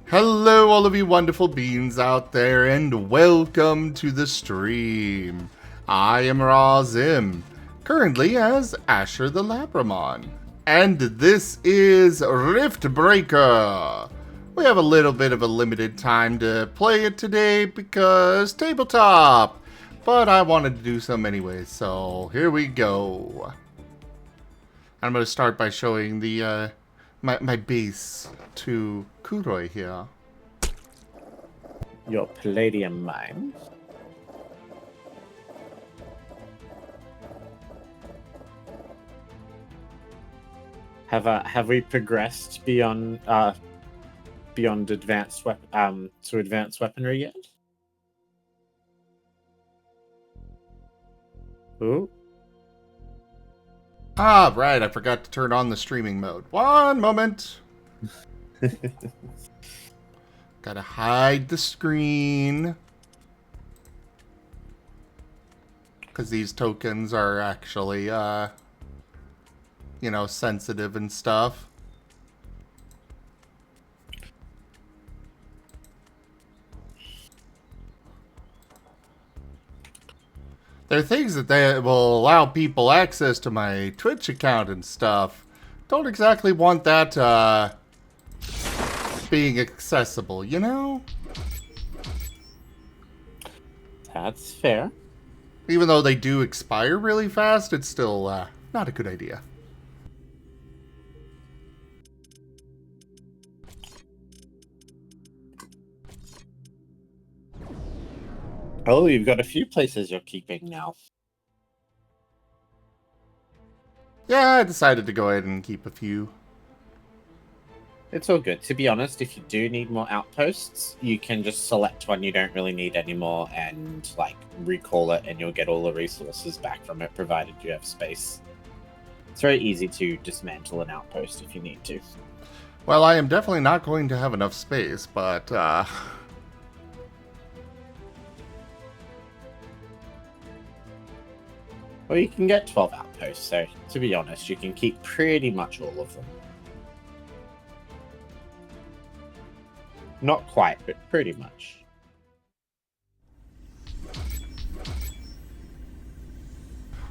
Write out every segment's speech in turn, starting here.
Hello, all of you wonderful beings out there, and welcome to the stream. I am Razim, currently as Asher the Labramon, and this is Riftbreaker. We have a little bit of a limited time to play it today because tabletop, but I wanted to do some anyways, so here we go. I'm going to start by showing the my base to Kuroi here. Your palladium mine. Have we progressed beyond advanced to advanced weaponry yet? Ooh. Ah, right, I forgot to turn on the streaming mode. One moment. Gotta hide the screen. Because these tokens are actually, you know, sensitive and stuff. There are things that they will allow people access to my Twitch account and stuff. Don't exactly want that, being accessible, you know? That's fair. Even though they do expire really fast, it's still, not a good idea. Oh, you've got a few places you're keeping now. Yeah, I decided to go ahead and keep a few. It's all good. To be honest, if you do need more outposts, you can just select one you don't really need anymore and, like, recall it, and you'll get all the resources back from it, provided you have space. It's very easy to dismantle an outpost if you need to. Well, I am definitely not going to have enough space, but, Well, you can get 12 outposts, so to be honest, you can keep pretty much all of them. Not quite, but pretty much.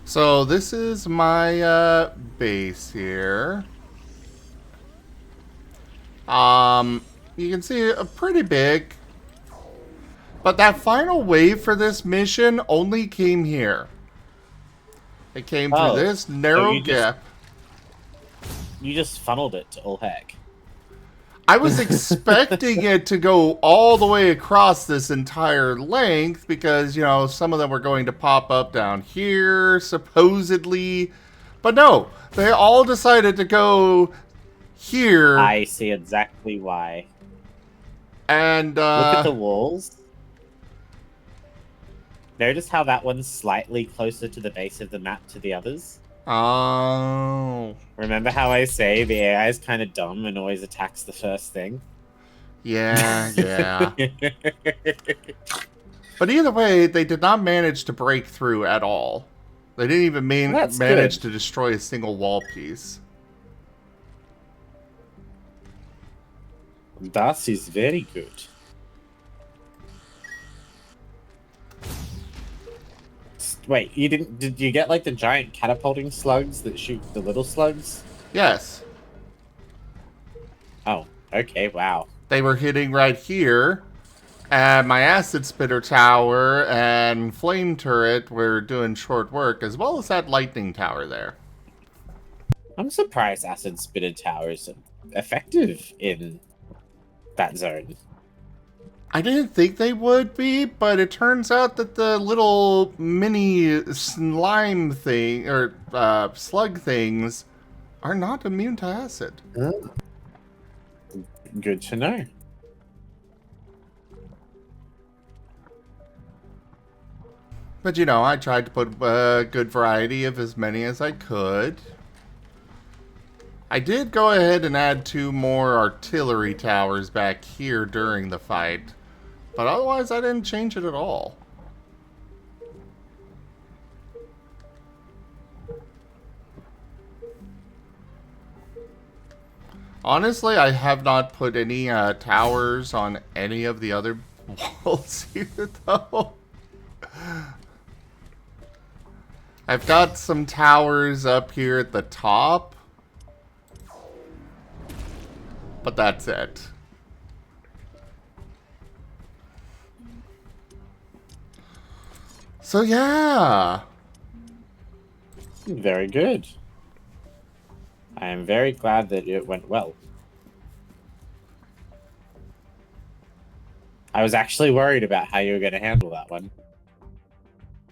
So this is my base here. You can see pretty big. But that final wave for this mission only came here. It came through this narrow gap. You just funneled it to all heck. I was expecting it to go all the way across this entire length because, you know, some of them were going to pop up down here, supposedly. But no, they all decided to go here. I see exactly why. And, look at the walls. Notice how that one's slightly closer to the base of the map to the others? Oh. Remember how I say the AI is kind of dumb and always attacks the first thing? Yeah, yeah. But either way, they did not manage to break through at all. They didn't even manage to destroy a single wall piece. That is very good. Wait, you didn't? Did you get like the giant catapulting slugs that shoot the little slugs? Yes. Oh, okay, wow. They were hitting right here, and my acid spitter tower and flame turret were doing short work, as well as that lightning tower there. I'm surprised acid spitter towers are effective in that zone. I didn't think they would be, but it turns out that the little mini slime thing, or slug things, are not immune to acid. Good to know. But, you know, I tried to put a good variety of as many as I could. I did go ahead and add 2 more artillery towers back here during the fight. But otherwise, I didn't change it at all. Honestly, I have not put any towers on any of the other walls here, though. I've got some towers up here at the top, but that's it. So yeah. Very good. I am very glad that it went well. I was actually worried about how you were going to handle that one.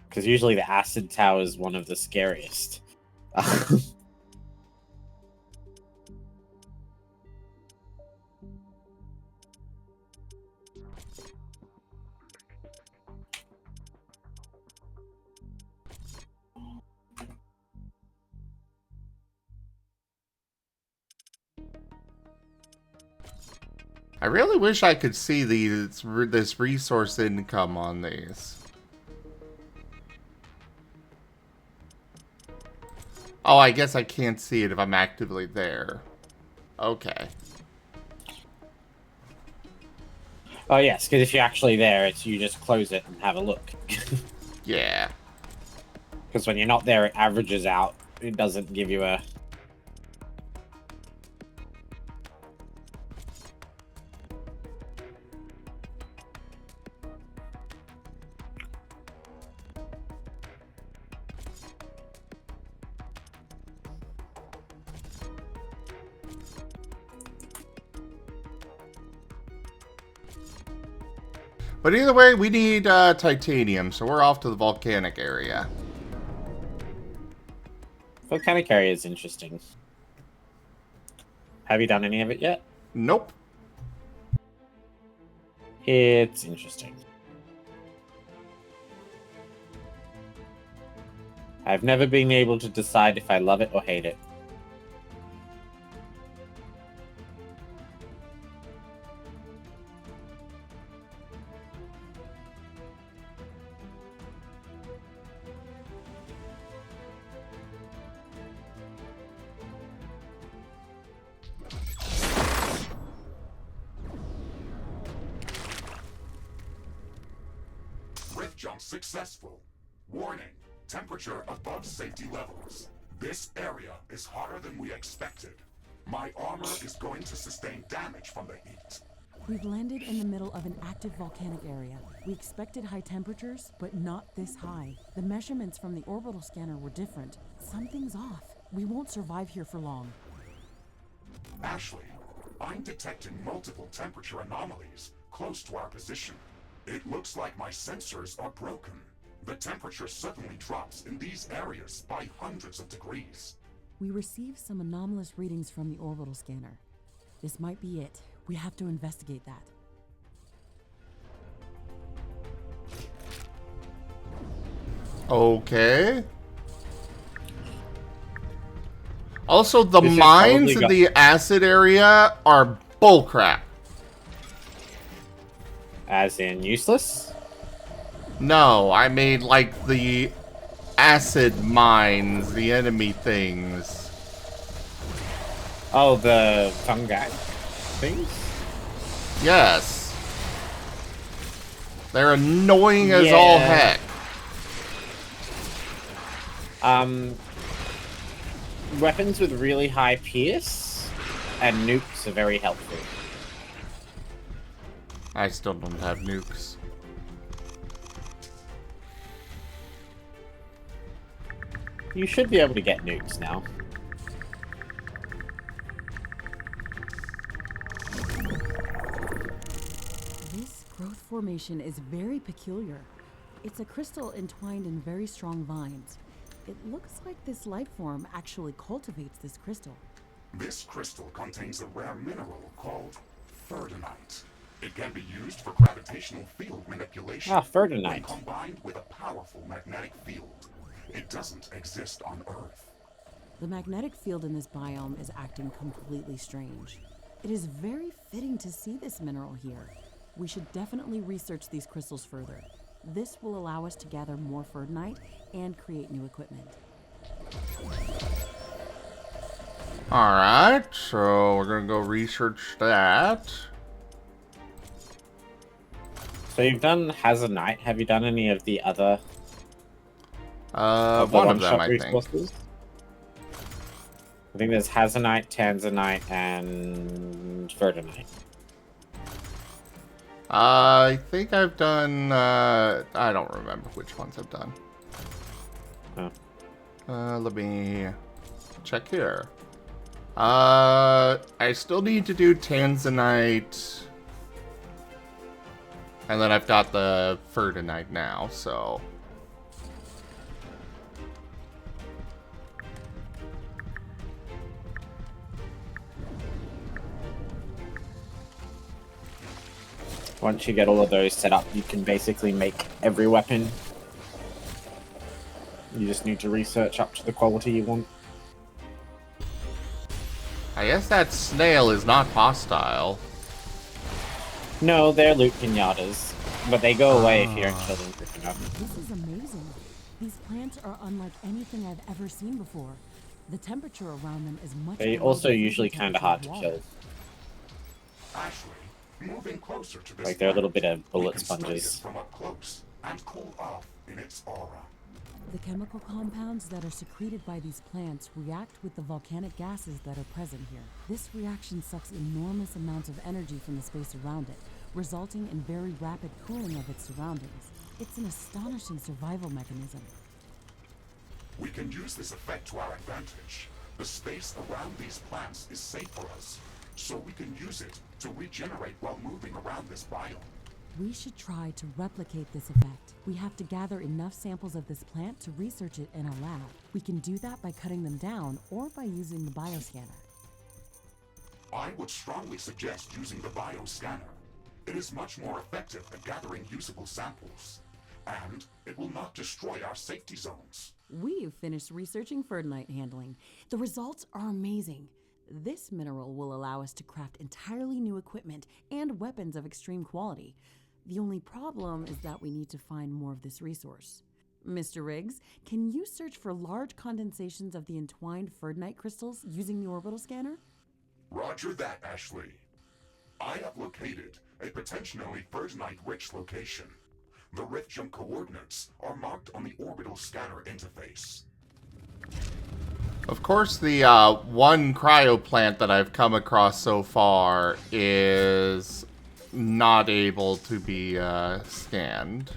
Because usually the acid tower is one of the scariest. I really wish I could see this resource income on these. Oh, I guess I can't see it if I'm actively there. Okay. Oh yes, because if you're actually there, it's you just close it and have a look. Yeah. Because when you're not there, it averages out. It doesn't give you a... But either way, we need titanium, so we're off to the volcanic area. Volcanic area is interesting. Have you done any of it yet? Nope. It's interesting. I've never been able to decide if I love it or hate it. Rift jump successful. Warning, temperature above safety levels. This area is hotter than we expected. My armor is going to sustain damage from the heat. We've landed in the middle of an active volcanic area. We expected high temperatures, but not this high. The measurements from the orbital scanner were different. Something's off. We won't survive here for long. Ashley, I'm detecting multiple temperature anomalies close to our position. It looks like my sensors are broken. The temperature suddenly drops in these areas by hundreds of degrees. We received some anomalous readings from the orbital scanner. This might be it. We have to investigate that. Okay. Also, the mines in the acid area are bullcrap. As in useless? No, I mean like the acid mines, the enemy things. Oh, the fungi things? Yes. They're annoying as all heck. Weapons with really high pierce and nukes are very helpful. I still don't have nukes. You should be able to get nukes now. This growth formation is very peculiar. It's a crystal entwined in very strong vines. It looks like this life form actually cultivates this crystal. This crystal contains a rare mineral called Furdanite. It can be used for gravitational field manipulation. Furdanite. When combined with a powerful magnetic field. It doesn't exist on Earth. The magnetic field in this biome is acting completely strange. It is very fitting to see this mineral here. We should definitely research these crystals further. This will allow us to gather more Furdanite and create new equipment. Alright, so we're gonna go research that. So you've done Hazardite. Have you done any of the other the One of them, one-shot I think. resources? I think there's Hazardite, Tanzanite, and Verdonite. I think I've done, I don't remember which ones I've done. Oh. Let me check here. I still need to do Tanzanite. And then I've got the Verdonite now, so... Once you get all of those set up, you can basically make every weapon. You just need to research up to the quality you want. I guess that snail is not hostile. No, they're loot pinatas, but they go away if you don't kill them quick enough. This is amazing. These plants are unlike anything I've ever seen before. The temperature around them is much They're below also the usually freezing kind of temperature hard to water. kill. Ashley, moving closer to this Like they're a little bit of we bullet can study it sponges. from up close and cool off in its aura. The chemical compounds that are secreted by these plants react with the volcanic gases that are present here. This reaction sucks enormous amounts of energy from the space around it, resulting in very rapid cooling of its surroundings. It's an astonishing survival mechanism. We can use this effect to our advantage. The space around these plants is safe for us, so we can use it to regenerate while moving around this biome. We should try to replicate this effect. We have to gather enough samples of this plant to research it in a lab. We can do that by cutting them down or by using the bioscanner. I would strongly suggest using the bioscanner. It is much more effective at gathering usable samples, and it will not destroy our safety zones. We've finished researching Verdonite handling. The results are amazing. This mineral will allow us to craft entirely new equipment and weapons of extreme quality. The only problem is that we need to find more of this resource. Mr. Riggs, can you search for large condensations of the entwined Verdonite crystals using the orbital scanner? Roger that, Ashley. I have located a potentially Verdonite-rich location. The rift jump coordinates are marked on the orbital scanner interface. Of course, the one cryo plant that I've come across so far is not able to be scanned.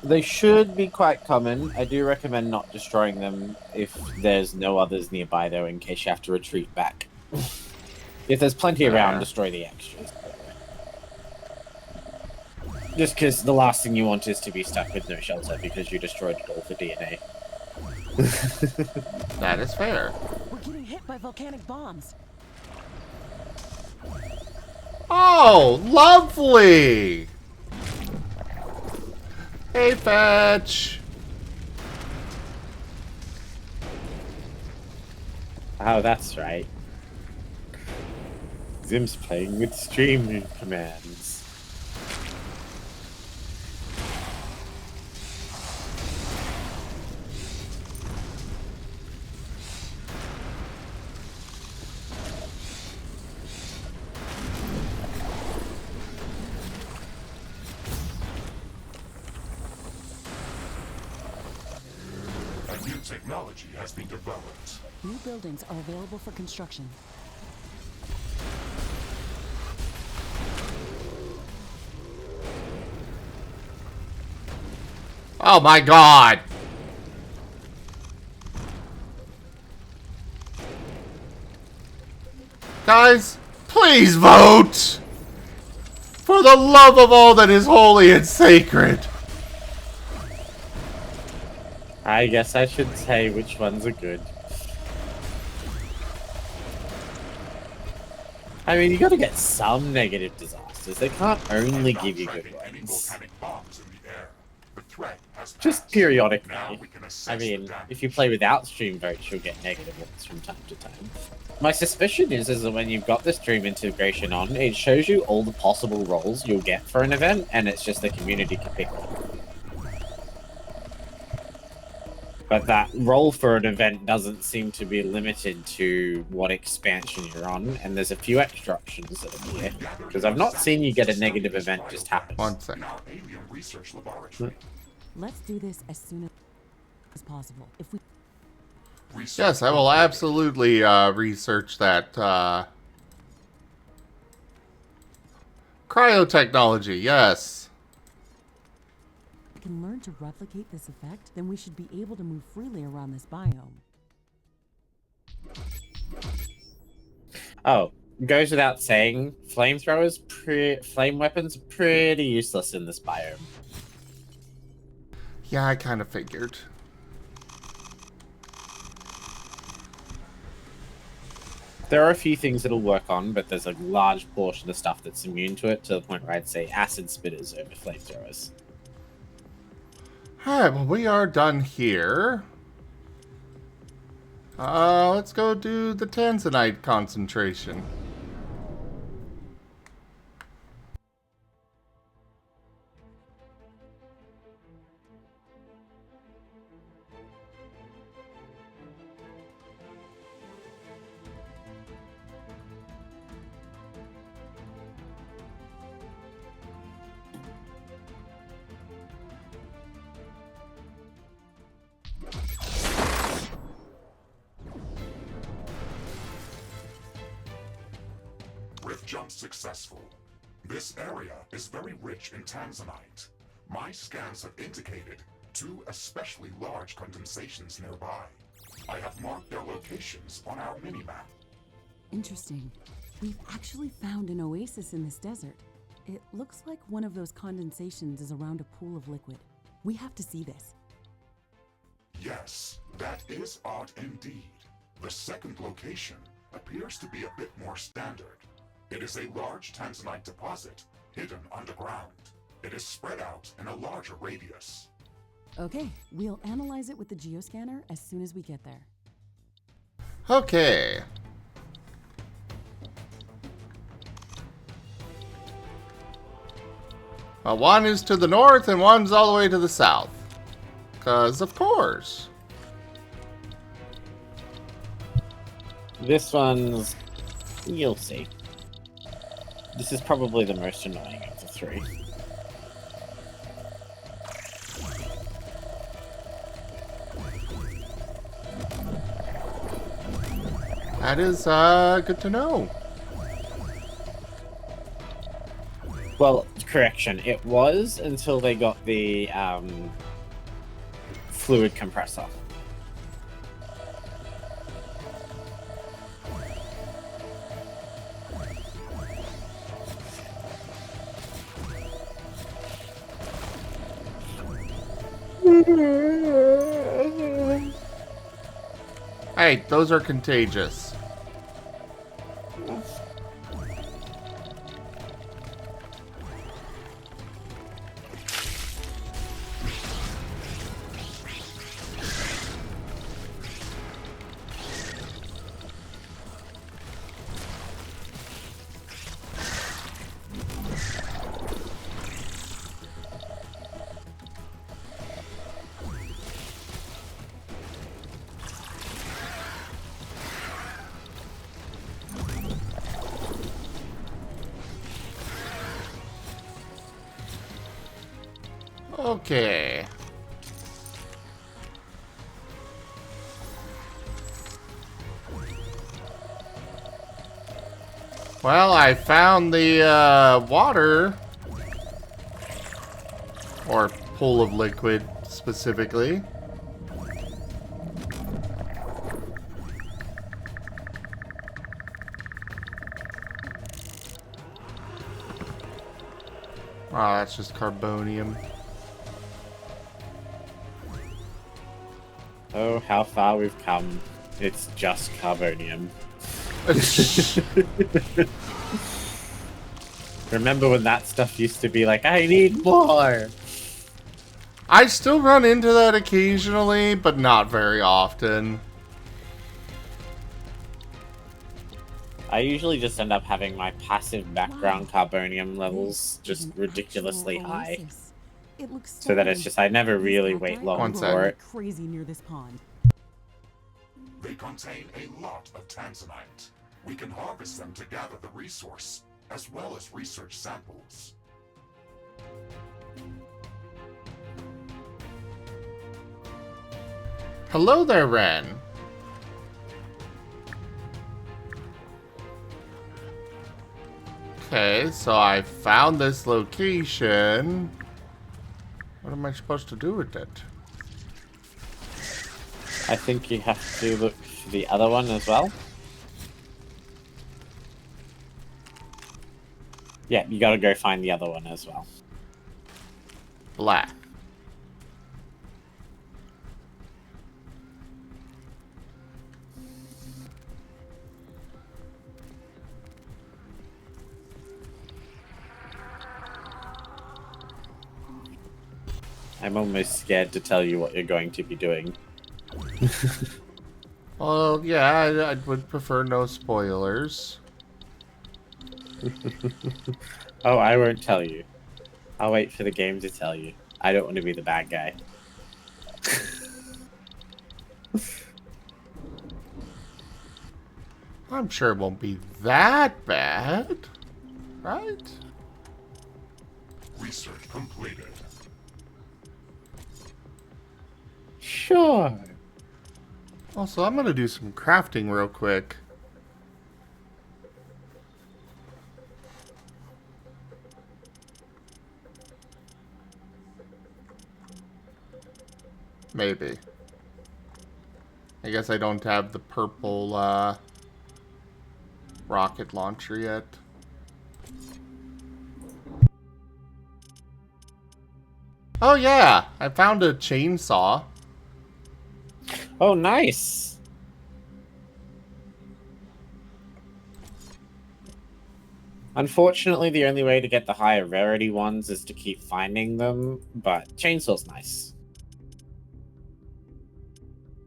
They should be quite common. I do recommend not destroying them if there's no others nearby, though, in case you have to retreat back. If there's plenty around, destroy the extras. Just because the last thing you want is to be stuck with no shelter because you destroyed it all for DNA. That is fair. We're getting hit by volcanic bombs. Oh, lovely! Hey, Fetch! Oh, that's right. Zim's playing with stream commands. A new technology has been developed. New buildings are available for construction. Oh my god! Guys, please vote! For the love of all that is holy and sacred! I guess I should say which ones are good. I mean, you gotta get some negative disasters. They can't only Not give you good tracking any ones. volcanic bombs in the air. The threat has Just passed. periodically. Now we can assess I the mean, damage. if you play without stream votes, you'll get negative ones from time to time. My suspicion is that when you've got the stream integration on, it shows you all the possible roles you'll get for an event, and it's just the community can pick one. But that roll for an event doesn't seem to be limited to what expansion you're on, and there's a few extra options that appear. Because I've not seen you get a negative event just happen. One sec. In our alien research laboratory. Let's do this as soon as possible. If we Yes, I will absolutely research that cryotechnology. Yes. can learn to replicate this effect, then we should be able to move freely around this biome. Oh, goes without saying, flamethrowers, flame weapons are pretty useless in this biome. Yeah, I kind of figured. There are a few things it'll work on, but there's a large portion of stuff that's immune to it, to the point where I'd say acid spitters over flamethrowers. Alright, well, we are done here. Let's go do the tanzanite concentration. Rift jump successful. This area is very rich in tanzanite. My scans have indicated 2 especially large condensations nearby. I have marked their locations on our minimap. Interesting. We've actually found an oasis in this desert. It looks like one of those condensations is around a pool of liquid. We have to see this. Yes, that is odd indeed. The second location appears to be a bit more standard. It is a large tanzanite deposit hidden underground. It is spread out in a larger radius. Okay, we'll analyze it with the geoscanner as soon as we get there. Okay. One is to the north and one's all the way to the south. 'Cause of course. This one's... you'll see. This is probably the most annoying of the 3. That is good to know. Well, correction, it was until they got the fluid compressor. Hey, those are contagious. Okay. Well, I found the water, or pool of liquid specifically. Oh, that's just carbonium. Oh, how far we've come. It's just carbonium. Remember when that stuff used to be like, I need more! I still run into that occasionally, but not very often. I usually just end up having my passive background carbonium levels This is just an ridiculously actual high. oasis. It looks So that it's stolen. just I never These really cacti wait are long One for growing it. like crazy near this pond. They contain a lot of tanzanite. We can harvest them to gather the resource, as well as research samples. Hello there, Ren. Okay, so I found this location. What am I supposed to do with it? I think you have to look for the other one as well. Yeah, you gotta go find the other one as well. Black. I'm almost scared to tell you what you're going to be doing. Well, yeah, I would prefer no spoilers. Oh, I won't tell you. I'll wait for the game to tell you. I don't want to be the bad guy. I'm sure it won't be that bad, right? Research completed. Sure. Also, I'm gonna do some crafting real quick. Maybe. I guess I don't have the purple rocket launcher yet. Oh yeah, I found a chainsaw. Oh, nice. Unfortunately, the only way to get the higher rarity ones is to keep finding them, but chainsaw's nice.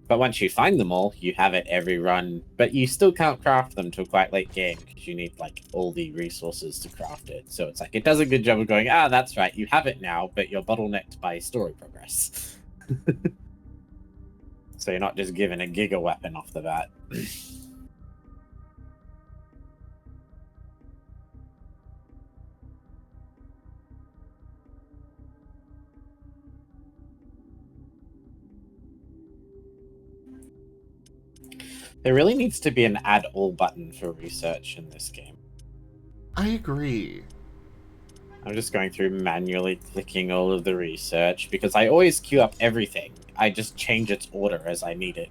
But once you find them all, you have it every run, but you still can't craft them till quite late game because you need like all the resources to craft it. So it's like it does a good job of going, ah, that's right, you have it now, but you're bottlenecked by story progress. So you're not just given a giga weapon off the bat. There really needs to be an add all button for research in this game. I agree. I'm just going through manually clicking all of the research because I always queue up everything. I just change its order as I need it.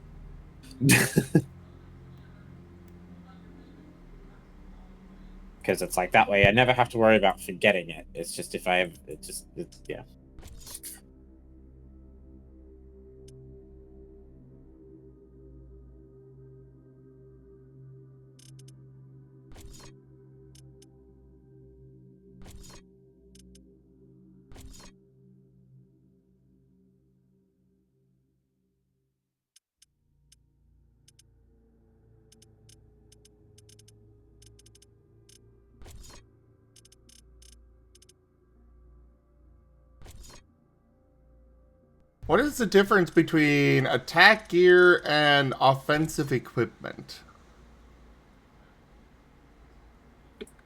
Because it's like that way I never have to worry about forgetting it. It's just if I have yeah. What is the difference between attack gear and offensive equipment?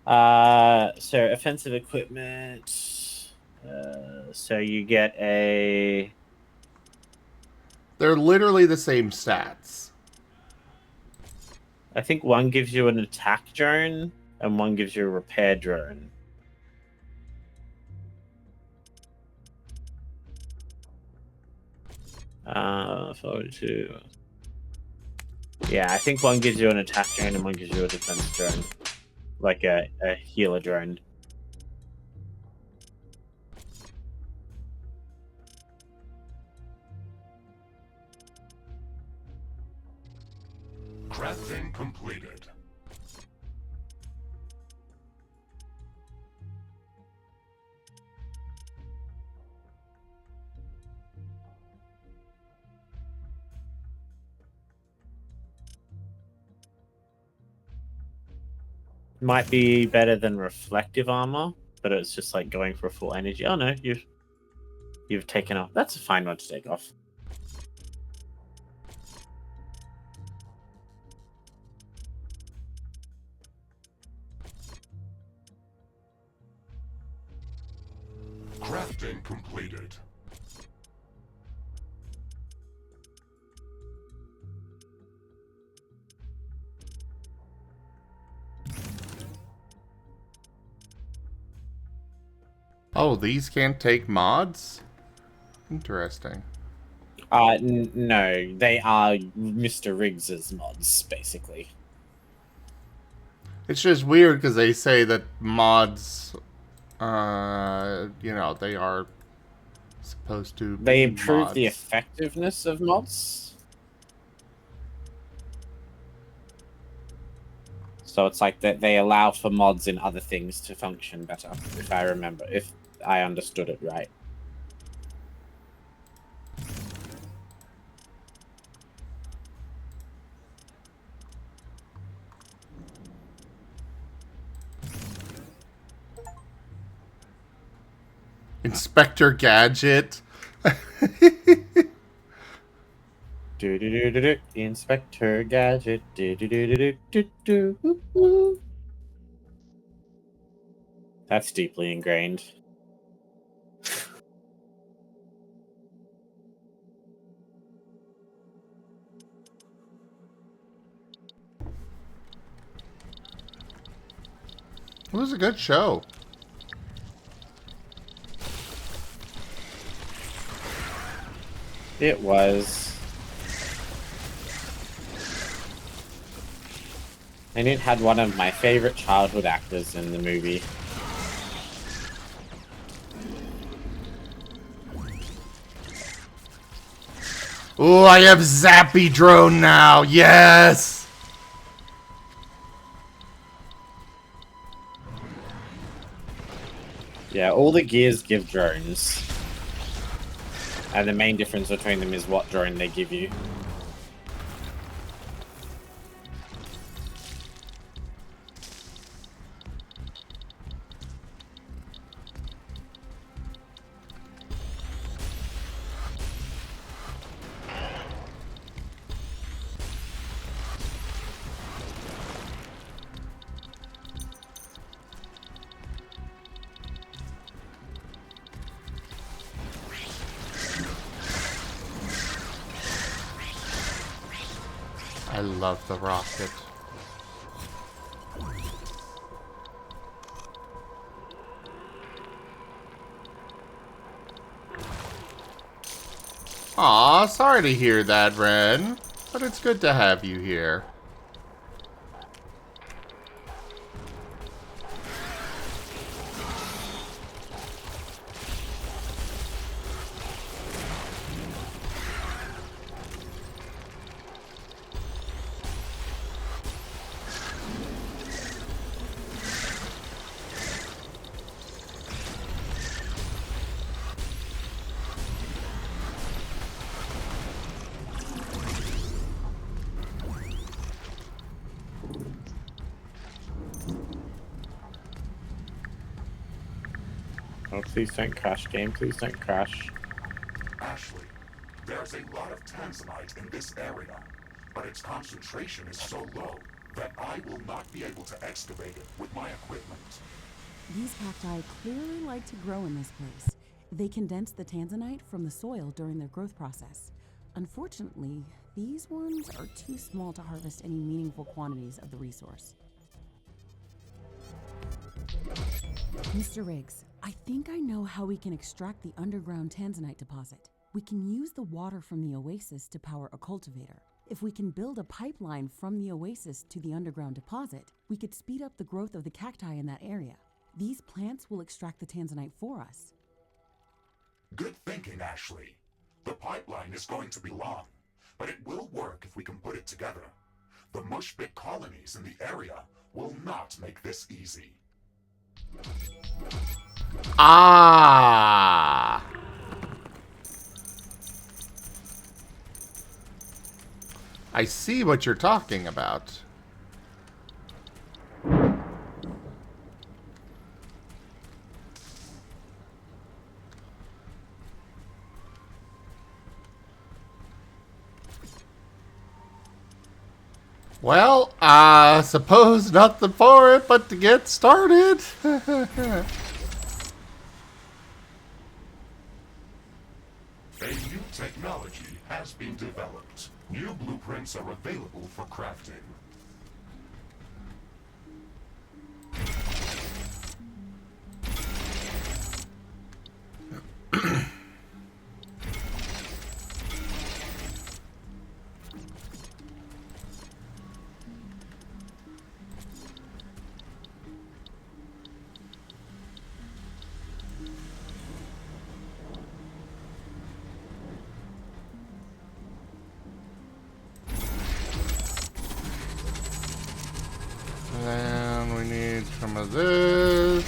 So offensive equipment. So you get a. They're literally the same stats. I think one gives you an attack drone and one gives you a repair drone. Forward to. Yeah, I think one gives you an attack drone and one gives you a defense drone. Like a healer drone. Crafting completed. Might be better than reflective armor, but it's just like going for full energy. Oh no, you. You've taken off. That's a fine one to take off. Crafting completed. Oh, these can't take mods? Interesting. No, they are Mr. Riggs's mods, basically. It's just weird because they say that mods, they are supposed to be They improve the mods. effectiveness of mods. So it's like that they allow for mods in other things to function better, if I understood it right. Inspector Gadget. Do. Inspector Gadget. Do. That's deeply ingrained. It was a good show. It was. And it had one of my favorite childhood actors in the movie. Oh, I have Zappy Drone now. Yes. Yeah, all the gears give drones. And the main difference between them is what drone they give you. I love the rocket. Aw, sorry to hear that, Ren. But it's good to have you here. Oh, please don't crash, game. Please don't crash. Ashley, there's a lot of tanzanite in this area, but its concentration is so low that I will not be able to excavate it with my equipment. These cacti clearly like to grow in this place. They condense the tanzanite from the soil during their growth process. Unfortunately, these ones are too small to harvest any meaningful quantities of the resource. Mr. Riggs, I think I know how we can extract the underground tanzanite deposit. We can use the water from the oasis to power a cultivator. If we can build a pipeline from the oasis to the underground deposit, we could speed up the growth of the cacti in that area. These plants will extract the tanzanite for us. Good thinking, Ashley. The pipeline is going to be long, but it will work if we can put it together. The mushbit colonies in the area will not make this easy. Ah! I see what you're talking about. Well, I suppose nothing for it but to get started. A new technology has been developed. New blueprints are available for crafting. And we need some of this.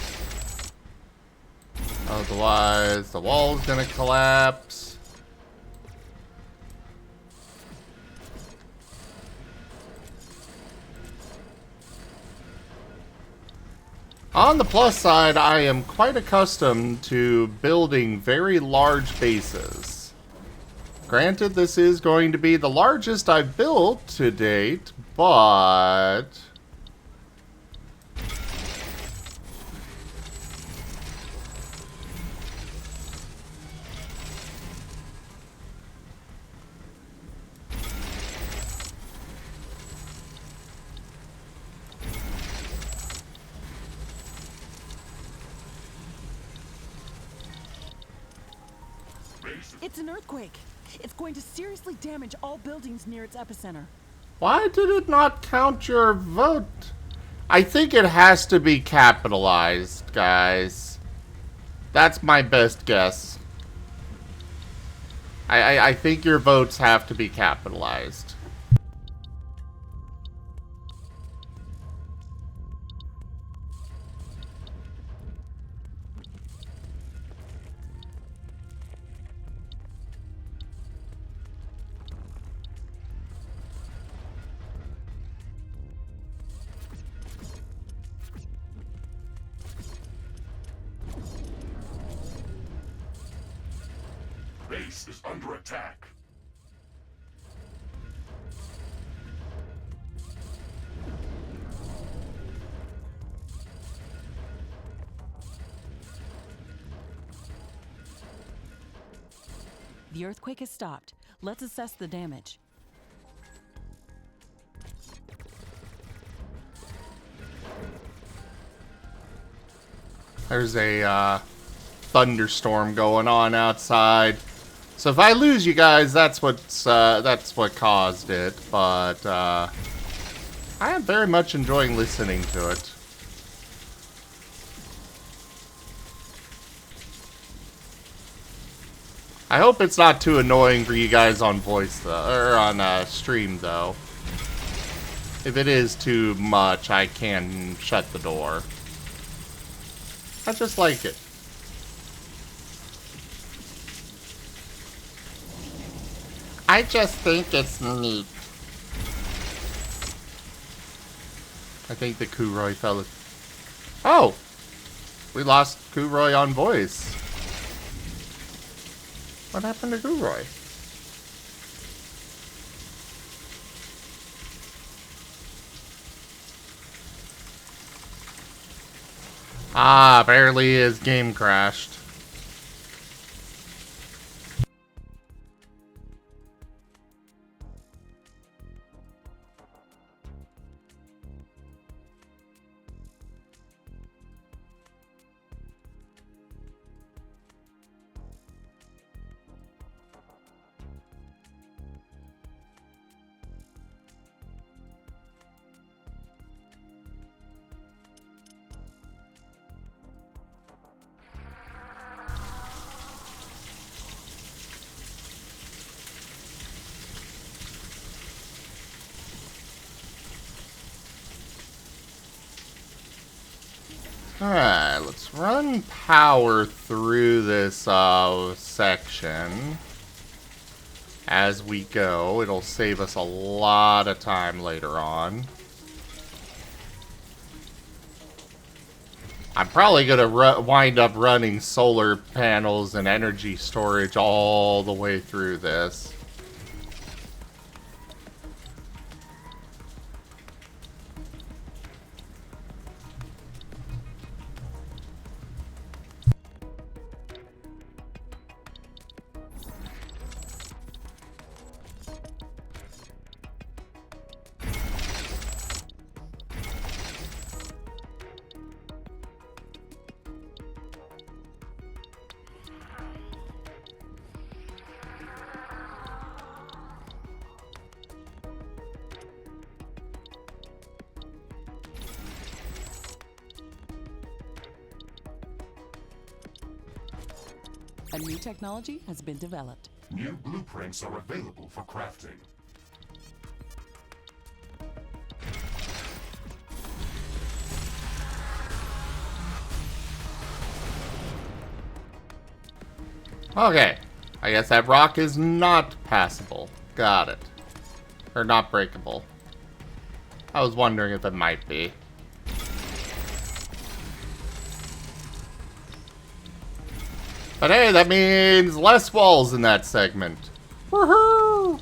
Otherwise, the wall's gonna collapse. On the plus side, I am quite accustomed to building very large bases. Granted, this is going to be the largest I've built to date, but... It's an earthquake. It's going to seriously damage all buildings near its epicenter. Why did it not count your vote? I think it has to be capitalized, guys. That's my best guess. I think your votes have to be capitalized. Base is under attack. The earthquake has stopped. Let's assess the damage. There's a thunderstorm going on outside. So if I lose you guys, that's what caused it. But I am very much enjoying listening to it. I hope it's not too annoying for you guys on voice though, or on stream though. If it is too much, I can shut the door. I just like it. I just think it's neat. I think the Kuroy fella. Oh! We lost Kuroy on voice. What happened to Kuroy? Ah, apparently his game crashed. Alright, let's run power through this section as we go. It'll save us a lot of time later on. I'm probably going to wind up running solar panels and energy storage all the way through this. A new technology has been developed. New blueprints are available for crafting. Okay. I guess that rock is not passable. Got it. Or not breakable. I was wondering if it might be. But hey, that means less walls in that segment. Woohoo!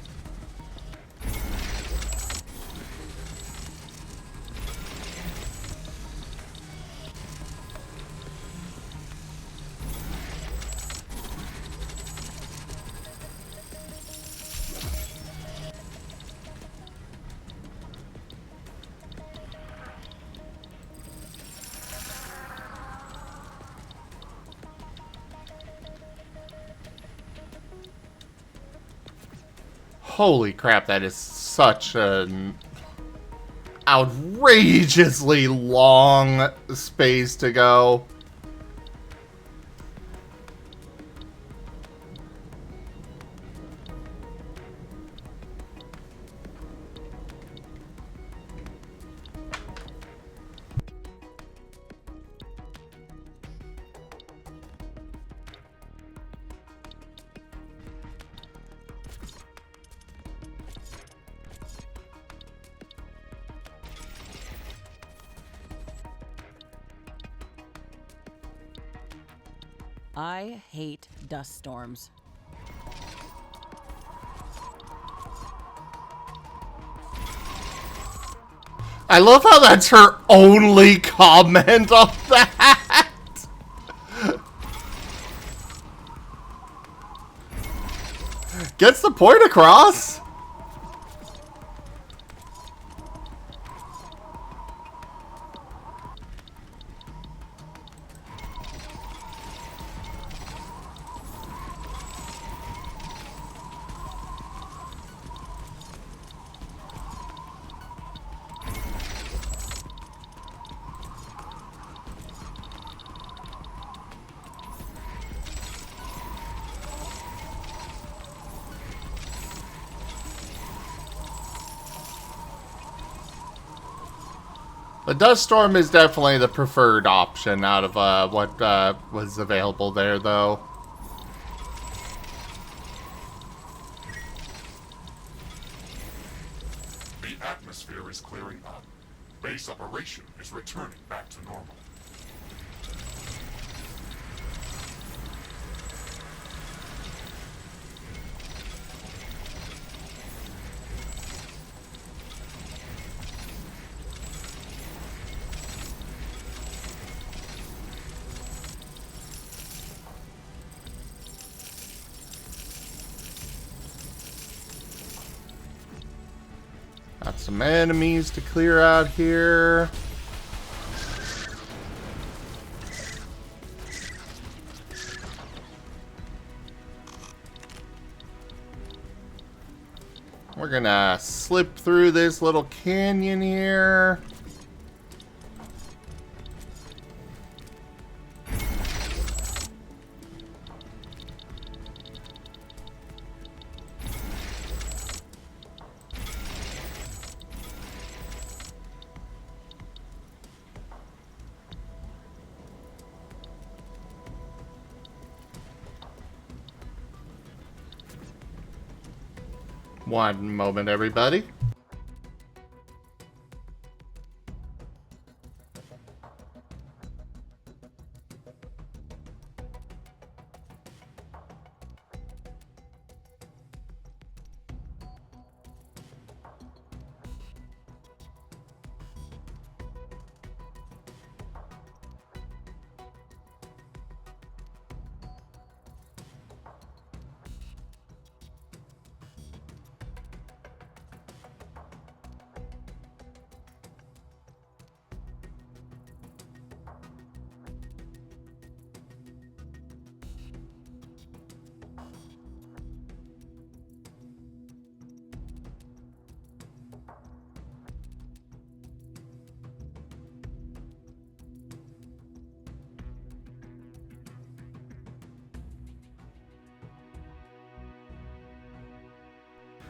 Holy crap, that is such an outrageously long space to go. I hate dust storms. I love how that's her only comment on that. Gets the point across. The dust storm is definitely the preferred option out of what was available there, though. The atmosphere is clearing up. Base operation is returning back to normal. Got some enemies to clear out here. We're gonna slip through this little canyon here. One moment, everybody.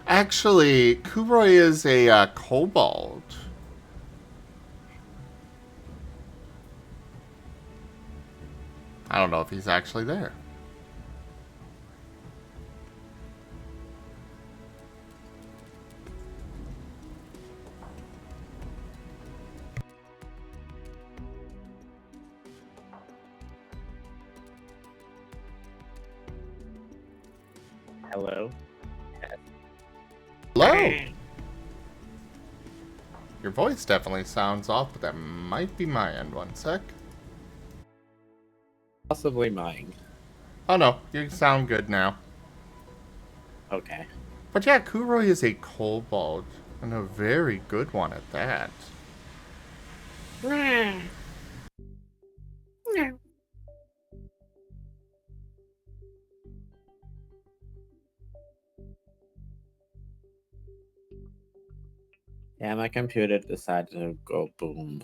Actually, Kuroy is a kobold. I don't know if he's actually there. Hello. Hello? Your voice definitely sounds off, but that might be my end. One sec. Possibly mine. Oh no, you sound good now. Okay. But yeah, Kuroy is a kobold, and a very good one at that. Yeah, my computer decided to go boom.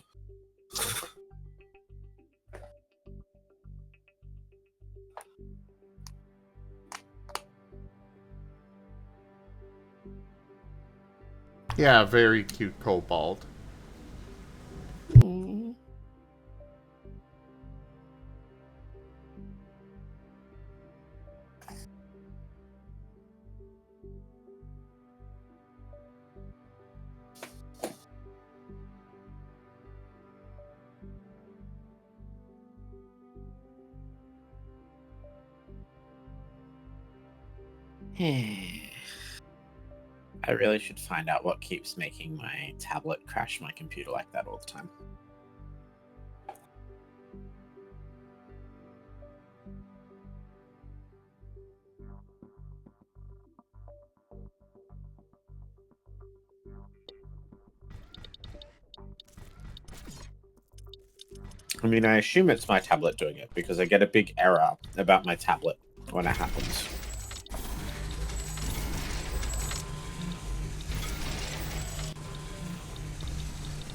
Yeah, very cute kobold. I really should find out what keeps making my tablet crash my computer like that all the time. I mean, I assume it's my tablet doing it because I get a big error about my tablet when it happens.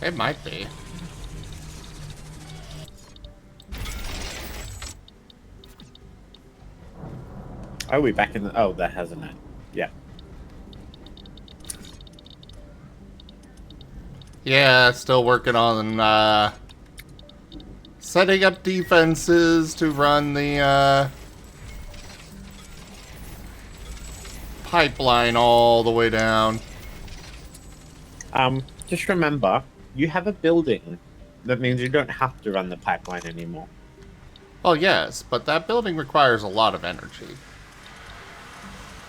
It might be. Are we back in the... Oh, that hasn't it. Yeah. Yeah, still working on setting up defenses to run the pipeline all the way down. Just remember, you have a building. That means you don't have to run the pipeline anymore. Well, yes, but that building requires a lot of energy.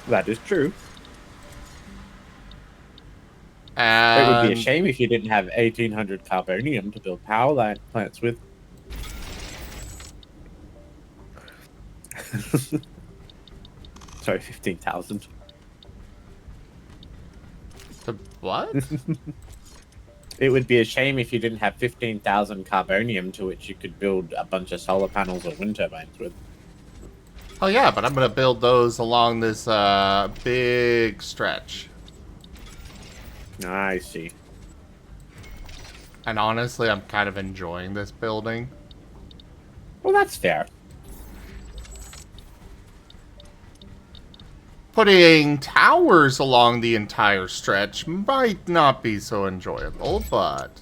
That is true. And It would be a shame if you didn't have 1,800 carbonium to build power plants with. Sorry, 15,000. The what? It would be a shame if you didn't have 15,000 carbonium to which you could build a bunch of solar panels or wind turbines with. Oh yeah, but I'm gonna build those along this big stretch. I see. And honestly, I'm kind of enjoying this building. Well, that's fair. Putting towers along the entire stretch might not be so enjoyable, but...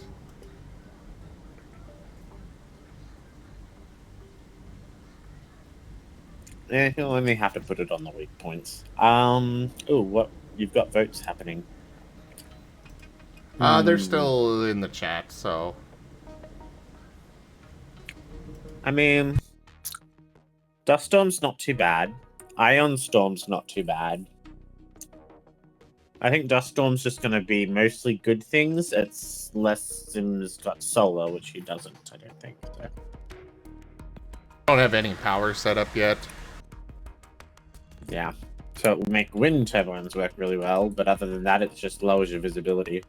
You'll only have to put it on the weak points. Oh, what? You've got votes happening. They're still in the chat, so... I mean, Dust Storm's not too bad. Ion Storm's not too bad. I think Dust Storm's just going to be mostly good things. It's less Sim's got solar, which he doesn't, I don't think. So. Don't have any power set up yet. Yeah. So it will make wind turbines work really well, but other than that, it just lowers your visibility.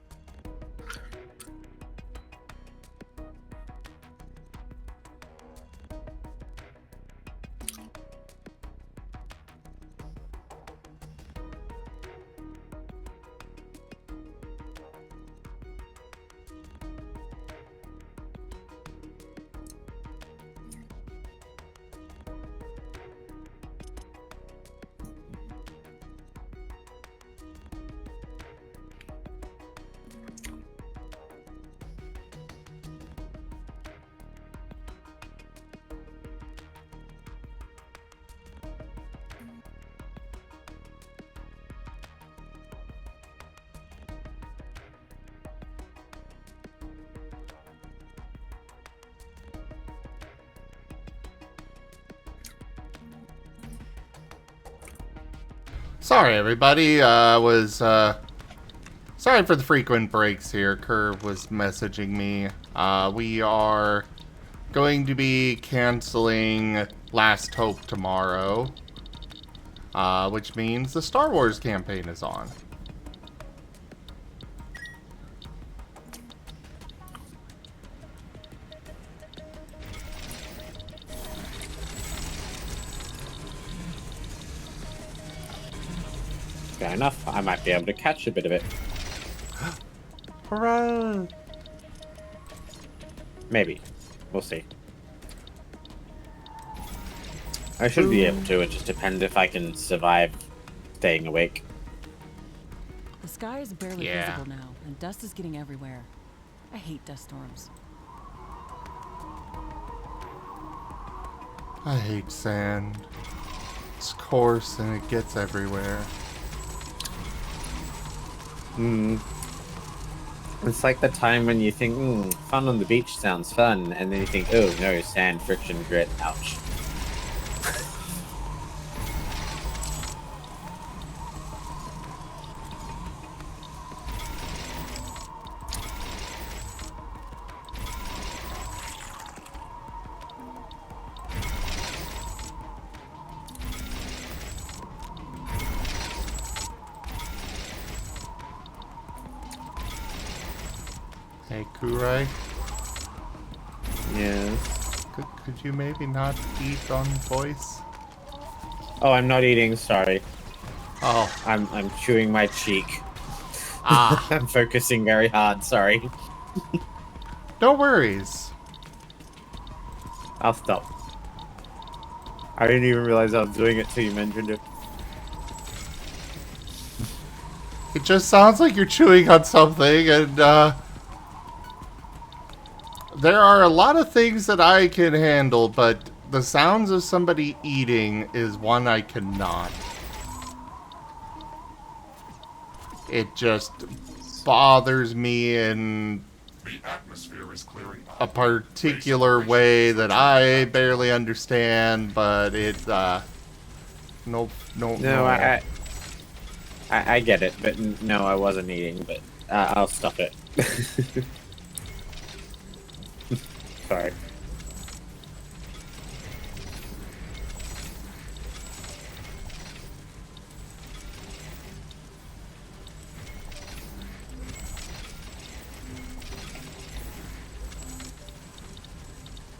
Sorry, everybody. Sorry for the frequent breaks here. Curve was messaging me. We are going to be canceling Last Hope tomorrow, which means the Star Wars campaign is on. Fair enough. I might be able to catch a bit of it. Hooray! Maybe. We'll see. I should be able to. It just depends if I can survive staying awake. The sky is barely Yeah. visible now, and dust is getting everywhere. I hate dust storms. I hate sand. It's coarse and it gets everywhere. It's like the time when you think, fun on the beach sounds fun, and then you think, oh no, sand, friction, grit, ouch. Hey, Kurai, Yes. could you maybe not eat on voice? Oh, I'm not eating, sorry. Oh, I'm chewing my cheek. ah, I'm focusing very hard, sorry. no worries. I'll stop. I didn't even realize I was doing it till you mentioned it. It just sounds like you're chewing on something, and there are a lot of things that I can handle, but the sounds of somebody eating is one I cannot. It just bothers me in The atmosphere is clearing up. a particular way that I barely understand, but it, no. No, I get it, but no, I wasn't eating, but I'll stop it. Sorry.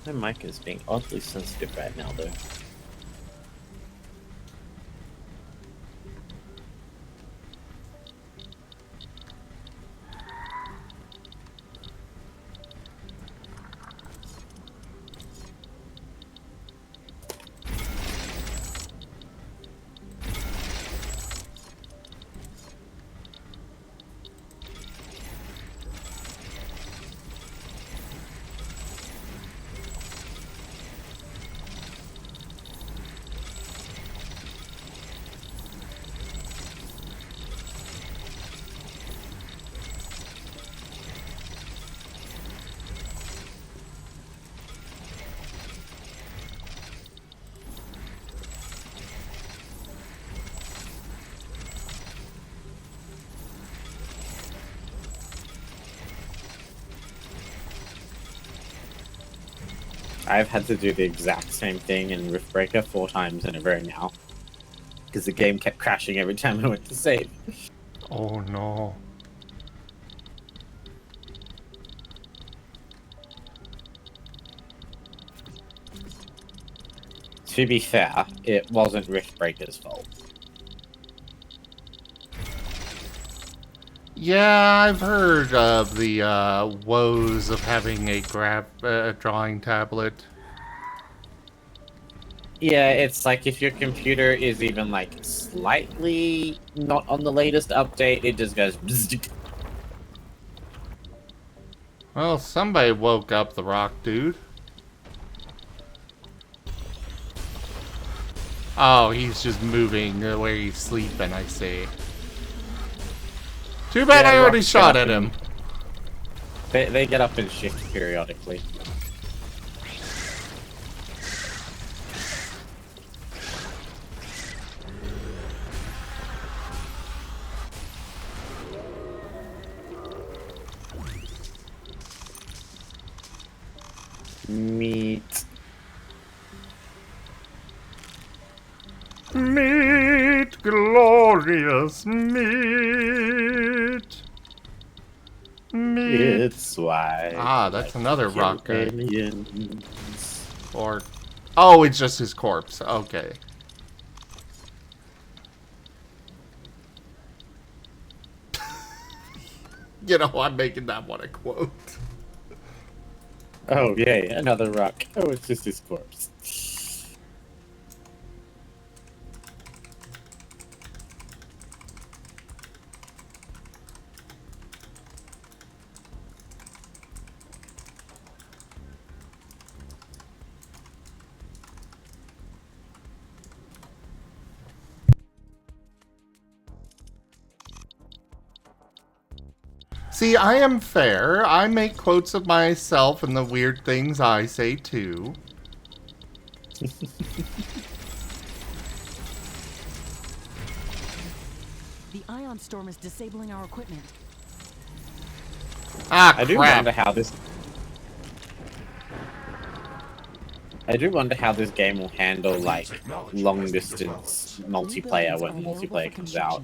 My mic is being oddly sensitive right now, though. I've had to do the exact same thing in Riftbreaker 4 times in a row now. Because the game kept crashing every time I went to save. Oh no. To be fair, it wasn't Riftbreaker's fault. Yeah, I've heard of the woes of having a drawing tablet. Yeah, it's like if your computer is even like slightly not on the latest update, it just goes bzzz. Well, somebody woke up the rock dude. Oh, he's just moving where he's sleeping, I see. Too bad Yeah, I already rocks shot get at up him. They get up and shift periodically. Meat. Meat, glorious meat. Meat. It's why. Ah, that's another rock guy. Aliens. Or, oh, it's just his corpse. Okay. You know, I'm making that one a quote. Oh, yay, another rock. Oh, it's just his corpse. See, I am fair. I make quotes of myself and the weird things I say too. The ion storm is disabling our equipment. Ah, I do crap. wonder how this. I do wonder how this game will handle like long distance multiplayer when multiplayer comes out.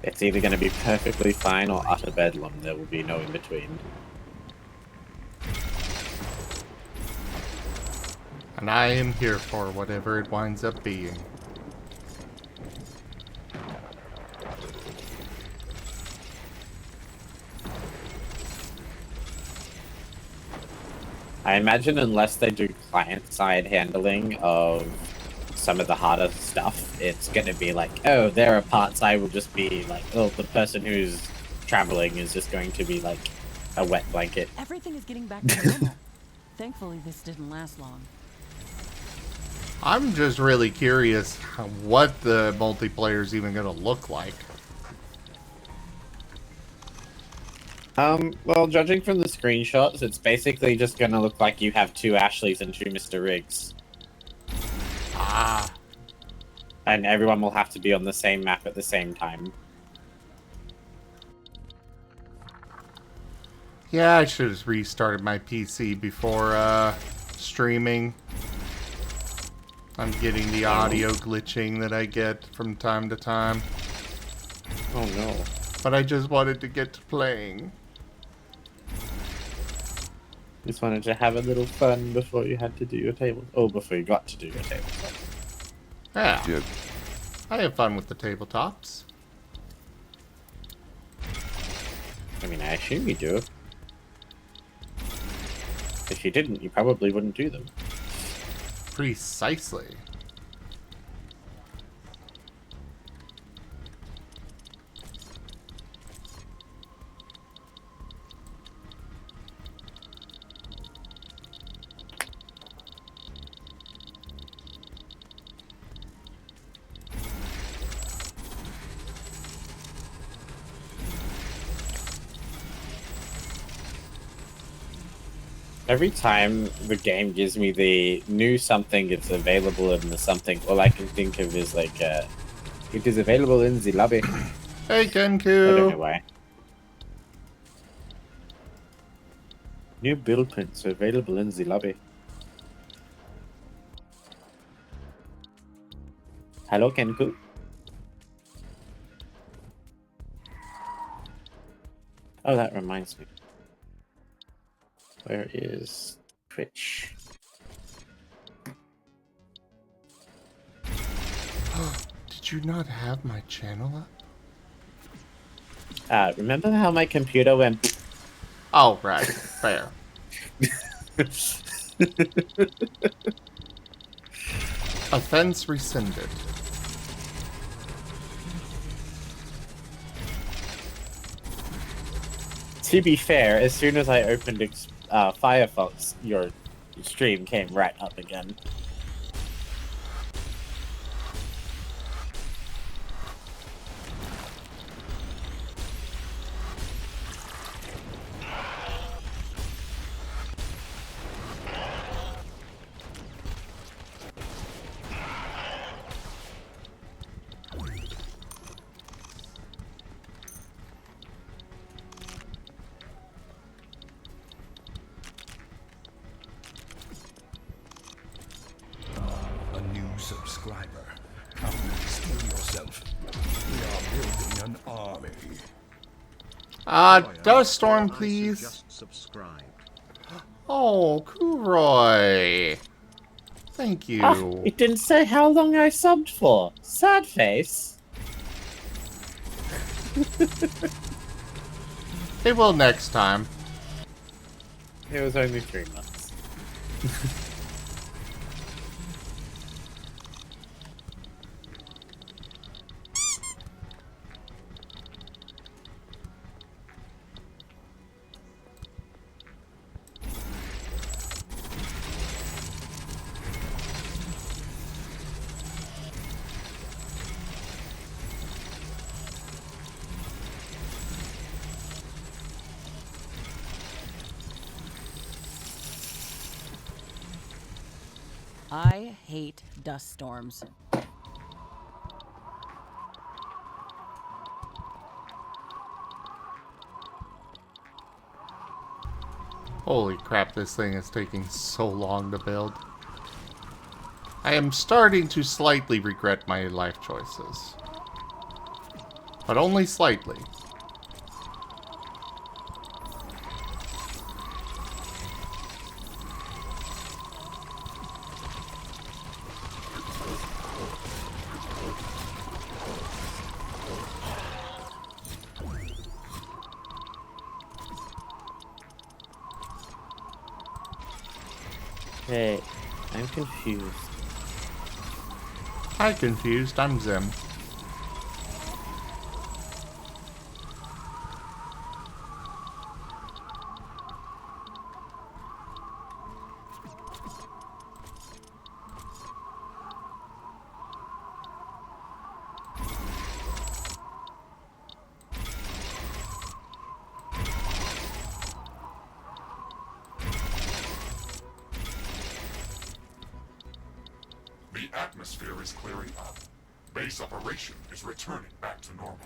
It's either going to be perfectly fine or utter bedlam. There will be no in between. And I am here for whatever it winds up being. I imagine unless they do client-side handling of some of the harder stuff, it's going to be like, oh, there are parts I will just be like, oh, the person who's traveling is just going to be like a wet blanket. Everything is getting back to normal. Thankfully, this didn't last long. I'm just really curious what the multiplayer is even going to look like. Well, judging from the screenshots, it's basically just going to look like you have 2 Ashleys and 2 Mr. Riggs. Ah. And everyone will have to be on the same map at the same time. Yeah, I should have restarted my PC before streaming. I'm getting the audio glitching that I get from time to time. Oh no. But I just wanted to get to playing. Just wanted to have a little fun before you had to do your table. Oh, before you got to do your tabletop. Yeah. Yep. I have fun with the tabletops. I mean, I assume you do. If you didn't, you probably wouldn't do them. Precisely. Every time the game gives me the new something, it's available in the something, all I can think of is like, it is available in the lobby. Hey, I don't know Kenku. why. New build prints are available in the lobby. Hello, Kenku. Oh, that reminds me. Where is Twitch? Did you not have my channel up? Remember how my computer went... Oh, right. Fair. Offense rescinded. To be fair, as soon as I opened Firefox, your stream came right up again. subscriber. Come, steel yourself. We are building an army. Dust Storm, please. Just subscribed. Oh, Kuroi. Thank you. Oh, it didn't say how long I subbed for. Sad face. It will next time. It was only 3 months. I hate dust storms. Holy crap, this thing is taking so long to build. I am starting to slightly regret my life choices. But only slightly. Hey, I'm confused. Hi, confused. I'm Zim. The atmosphere is clearing up. Base operation is returning back to normal.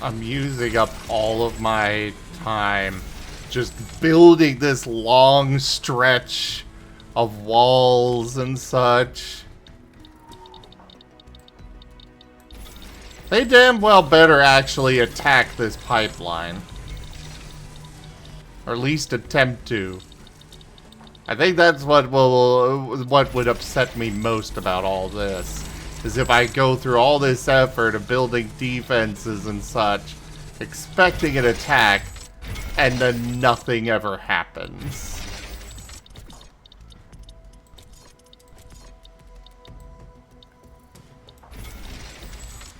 I'm using up all of my time just building this long stretch of walls and such. They damn well better actually attack this pipeline. Or at least attempt to. I think that's what would upset me most about all this. Is if I go through all this effort of building defenses and such, expecting an attack, and then nothing ever happens.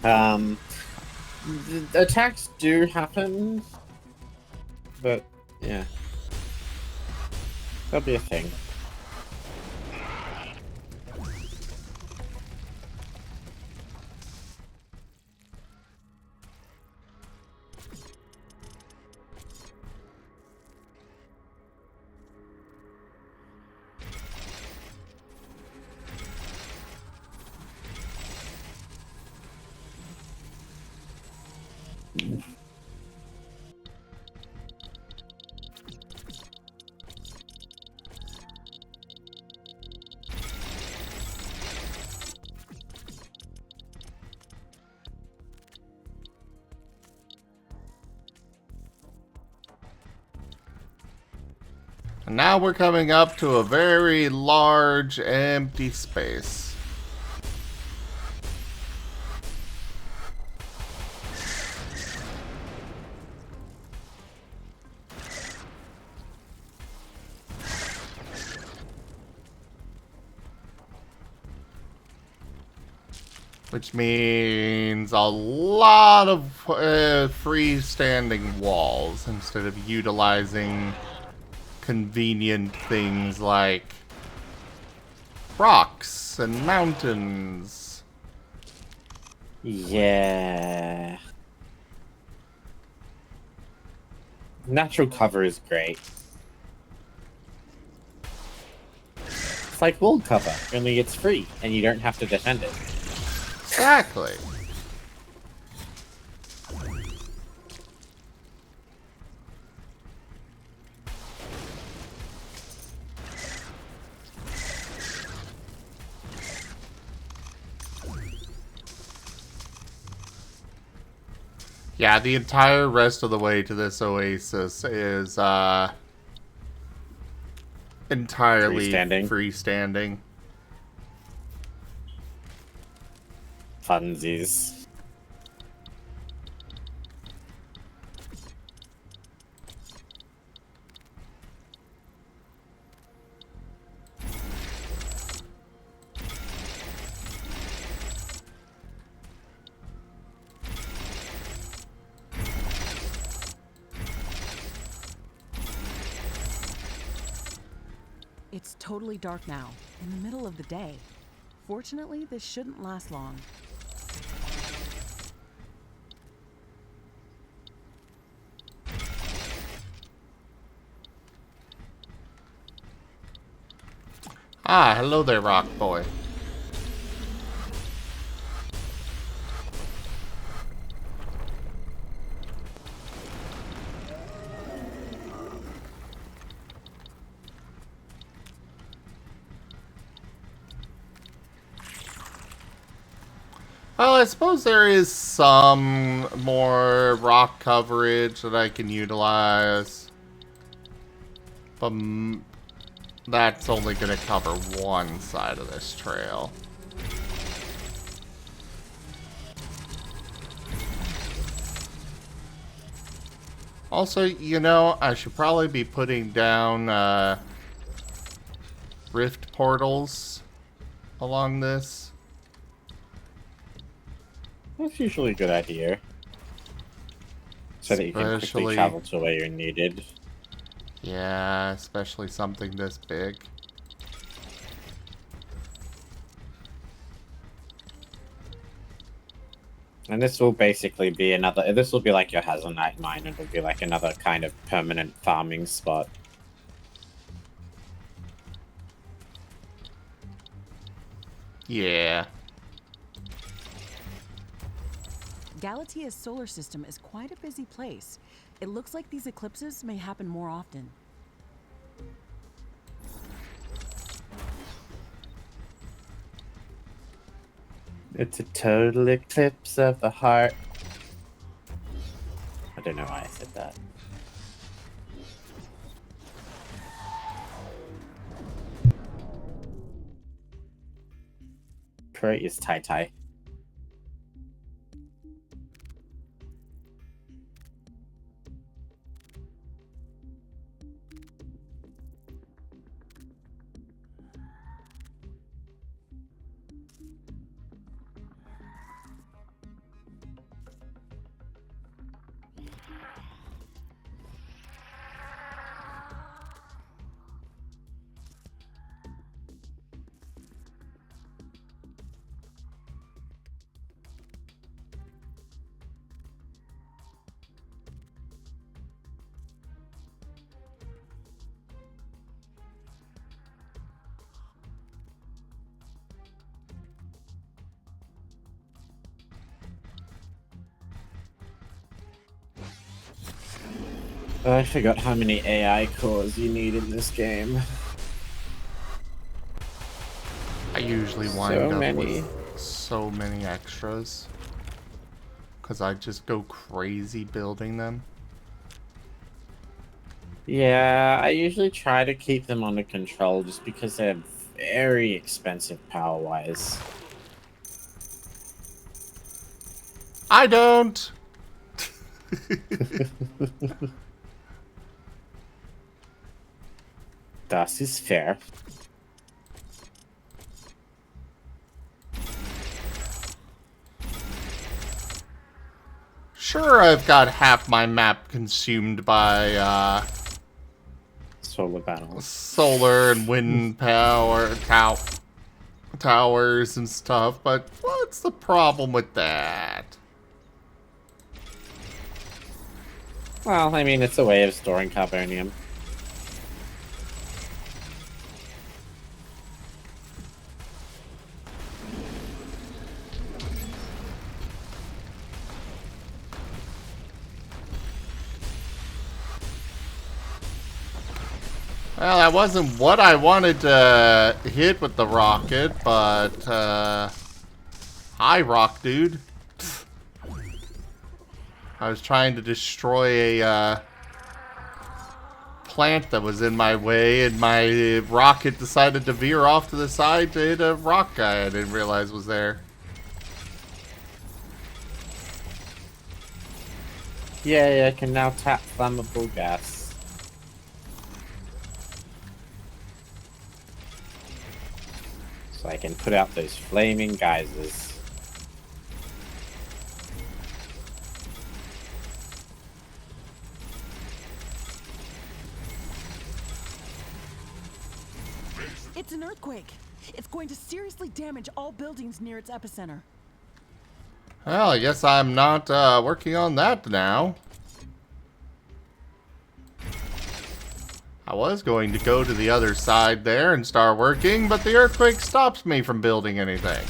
The attacks do happen, but yeah, that'll be a thing. And now we're coming up to a very large empty space. Which means a lot of freestanding walls instead of utilizing convenient things like rocks and mountains. Yeah. Natural cover is great. It's like wall cover, only it's free, and you don't have to defend it. Exactly. Yeah, the entire rest of the way to this oasis is entirely freestanding. Funsies. It's totally dark now, in the middle of the day. Fortunately, this shouldn't last long. Ah, hello there, Rock Boy. Well, I suppose there is some more rock coverage that I can utilize. But that's only going to cover one side of this trail. Also, you know, I should probably be putting down rift portals along this. That's usually a good idea. So that you can quickly travel to where you're needed. Yeah, especially something this big. And this will basically be another... This will be like your Hazardite mine. It'll be like another kind of permanent farming spot. Yeah. Galatia's solar system is quite a busy place. It looks like these eclipses may happen more often. It's a total eclipse of the heart. I don't know why I said that. Furry is tie-tie. I forgot how many AI cores you need in this game. I usually wind up with so many extras. Because I just go crazy building them. Yeah, I usually try to keep them under control just because they're very expensive power-wise. I don't! Das is fair. Sure, I've got half my map consumed by, solar panels. Solar and wind power, towers and stuff, but what's the problem with that? Well, I mean, it's a way of storing carbonium. Well, that wasn't what I wanted to hit with the rocket, but, hi, rock dude. I was trying to destroy a, plant that was in my way, and my rocket decided to veer off to the side to hit a rock guy I didn't realize was there. Yay, I can now tap flammable gas. So I can put out those flaming geysers. It's an earthquake. It's going to seriously damage all buildings near its epicenter. Well, I guess I'm not working on that now. I was going to go to the other side there and start working, but the earthquake stops me from building anything.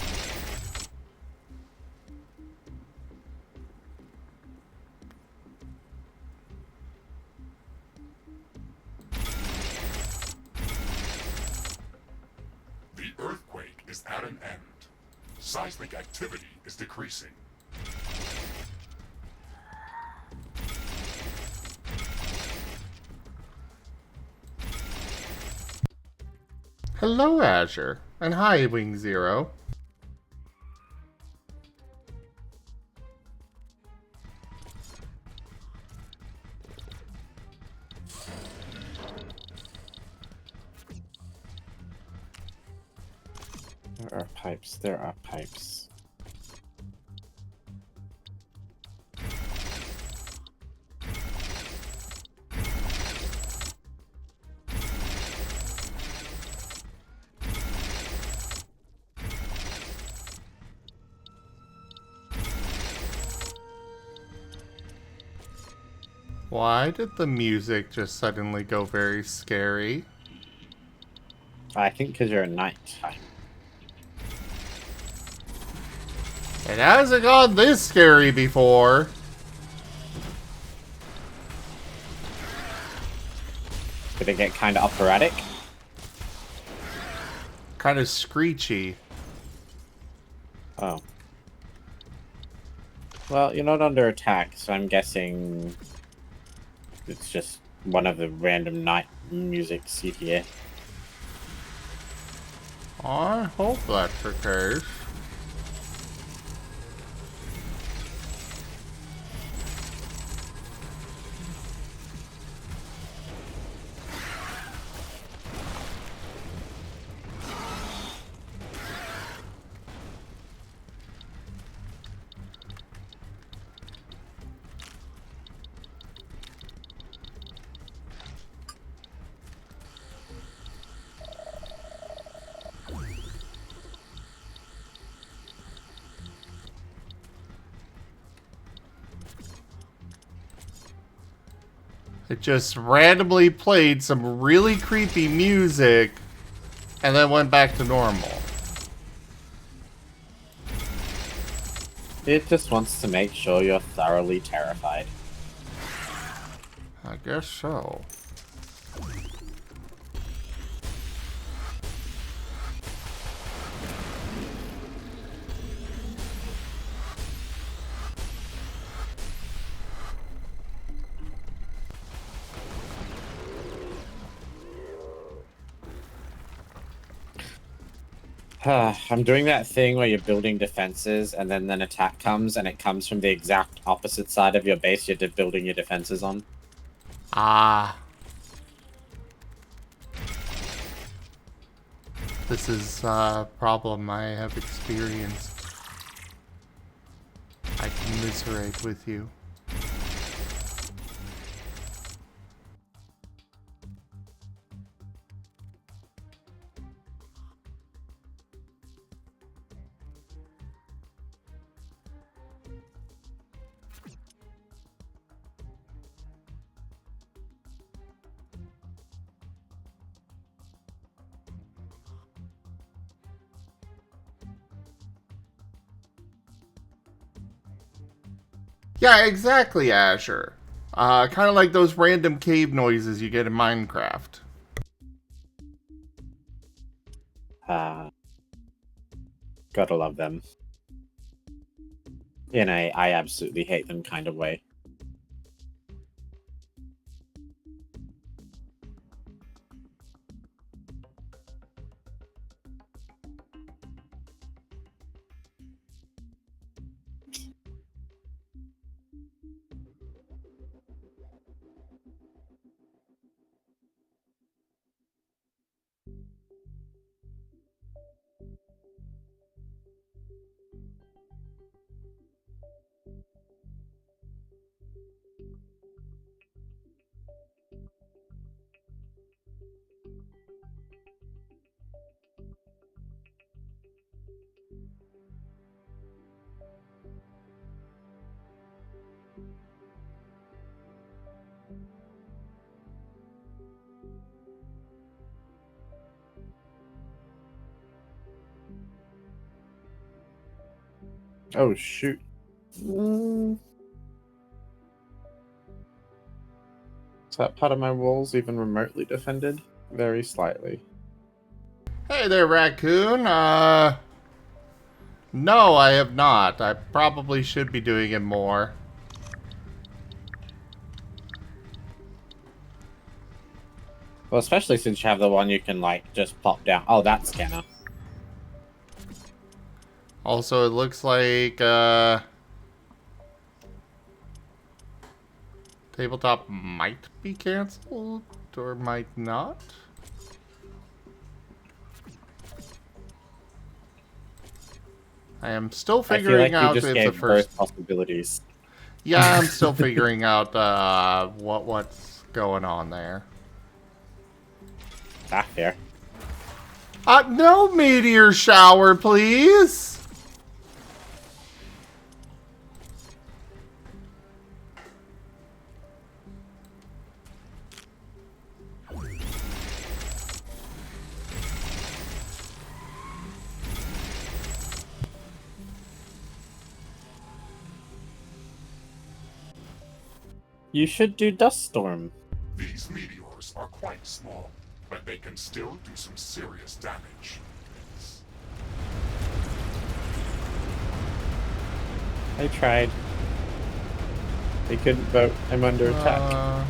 The earthquake is at an end. Seismic activity is decreasing. Hello, Azure. And hi, Wing Zero. There are pipes, there are pipes. Why did the music just suddenly go very scary? I think because you're at nighttime. It hasn't gone this scary before. Did it get kind of operatic? Kind of screechy. Oh. Well, you're not under attack, so I'm guessing it's just one of the random night musics you hear. I hope that's the case. It just randomly played some really creepy music and then went back to normal. It just wants to make sure you're thoroughly terrified. I guess so. I'm doing that thing where you're building defenses and then an attack comes and it comes from the exact opposite side of your base you're building your defenses on. Ah. This is a problem I have experienced. I commiserate with you. Yeah, exactly, Azure. Kind of like those random cave noises you get in Minecraft. Gotta love them. In a I absolutely hate them kind of way. Oh shoot. Is that part of my walls even remotely defended? Very slightly. Hey there, raccoon. No, I have not. I probably should be doing it more. Well, especially since you have the one you can, like, just pop down. Oh, that scanner. Also, it looks like, tabletop might be canceled, or might not. I am still I feel like figuring you out just if gave the first... both possibilities. Yeah, I'm still figuring out, what's going on there. Ah, fair. No meteor shower, please! You should do Dust Storm. These meteors are quite small, but they can still do some serious damage. I tried. They couldn't vote. I'm under attack.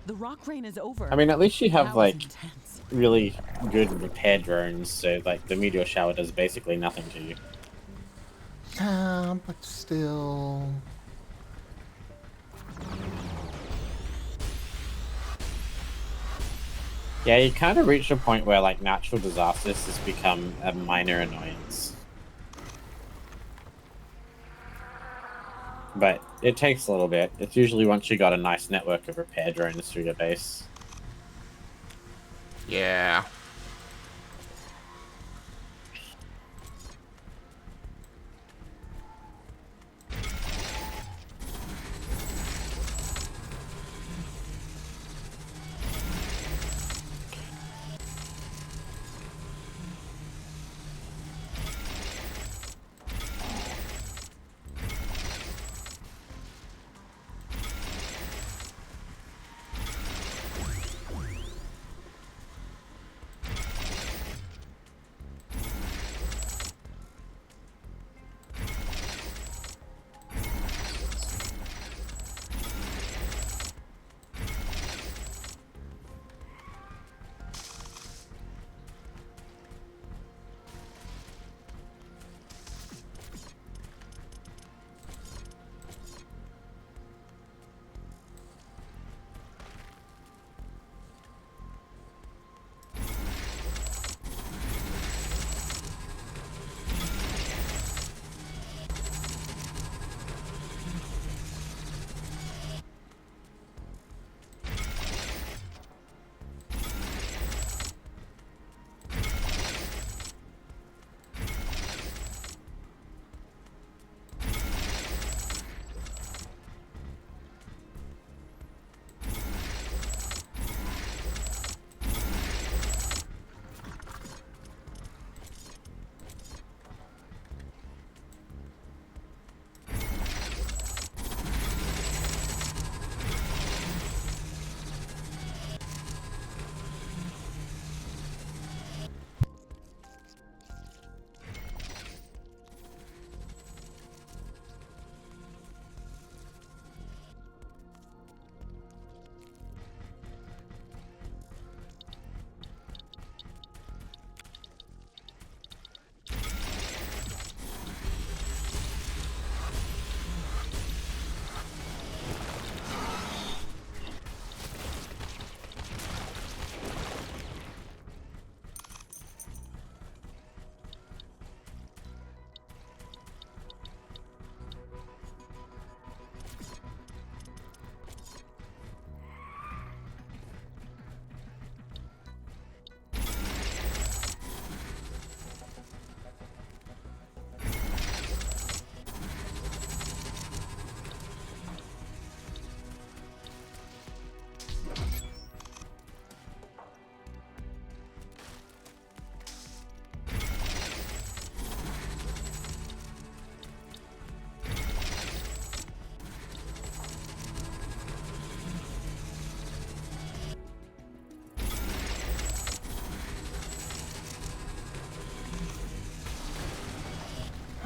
The rock rain is over. I mean, at least you That have, was like, intense. really good repair drones, so, like, the meteor shower does basically nothing to you. Yeah, but still... Yeah, you kind of reach a point where, like, natural disasters has become a minor annoyance. But it takes a little bit. It's usually once you got a nice network of repair drones through your base. Yeah.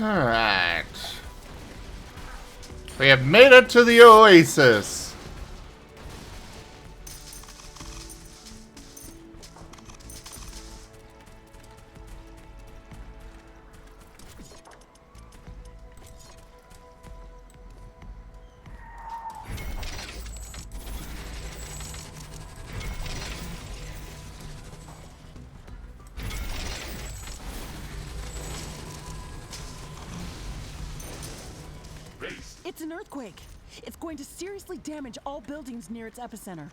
Alright. We have made it to the oasis. It's an earthquake. It's going to seriously damage all buildings near its epicenter.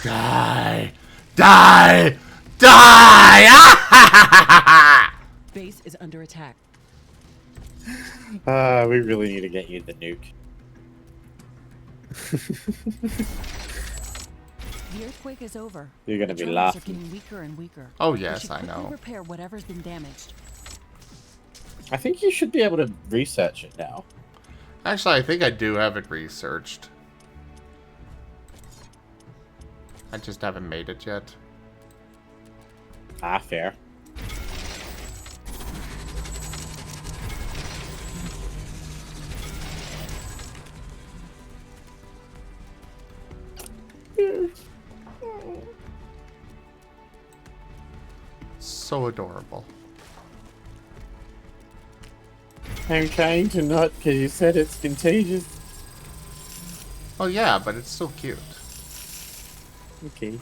Die! Die! Die! Base is under attack. We really need to get you the nuke. The earthquake is over. You're gonna The be tremors are laughing. getting weaker and weaker. Oh We yes, should I quickly know. repair whatever's been damaged. I think you should be able to research it now. Actually, I think I do have it researched. I just haven't made it yet. Ah, fair. So adorable. I'm trying to not, because you said it's contagious. Oh yeah, but it's so cute. Okay.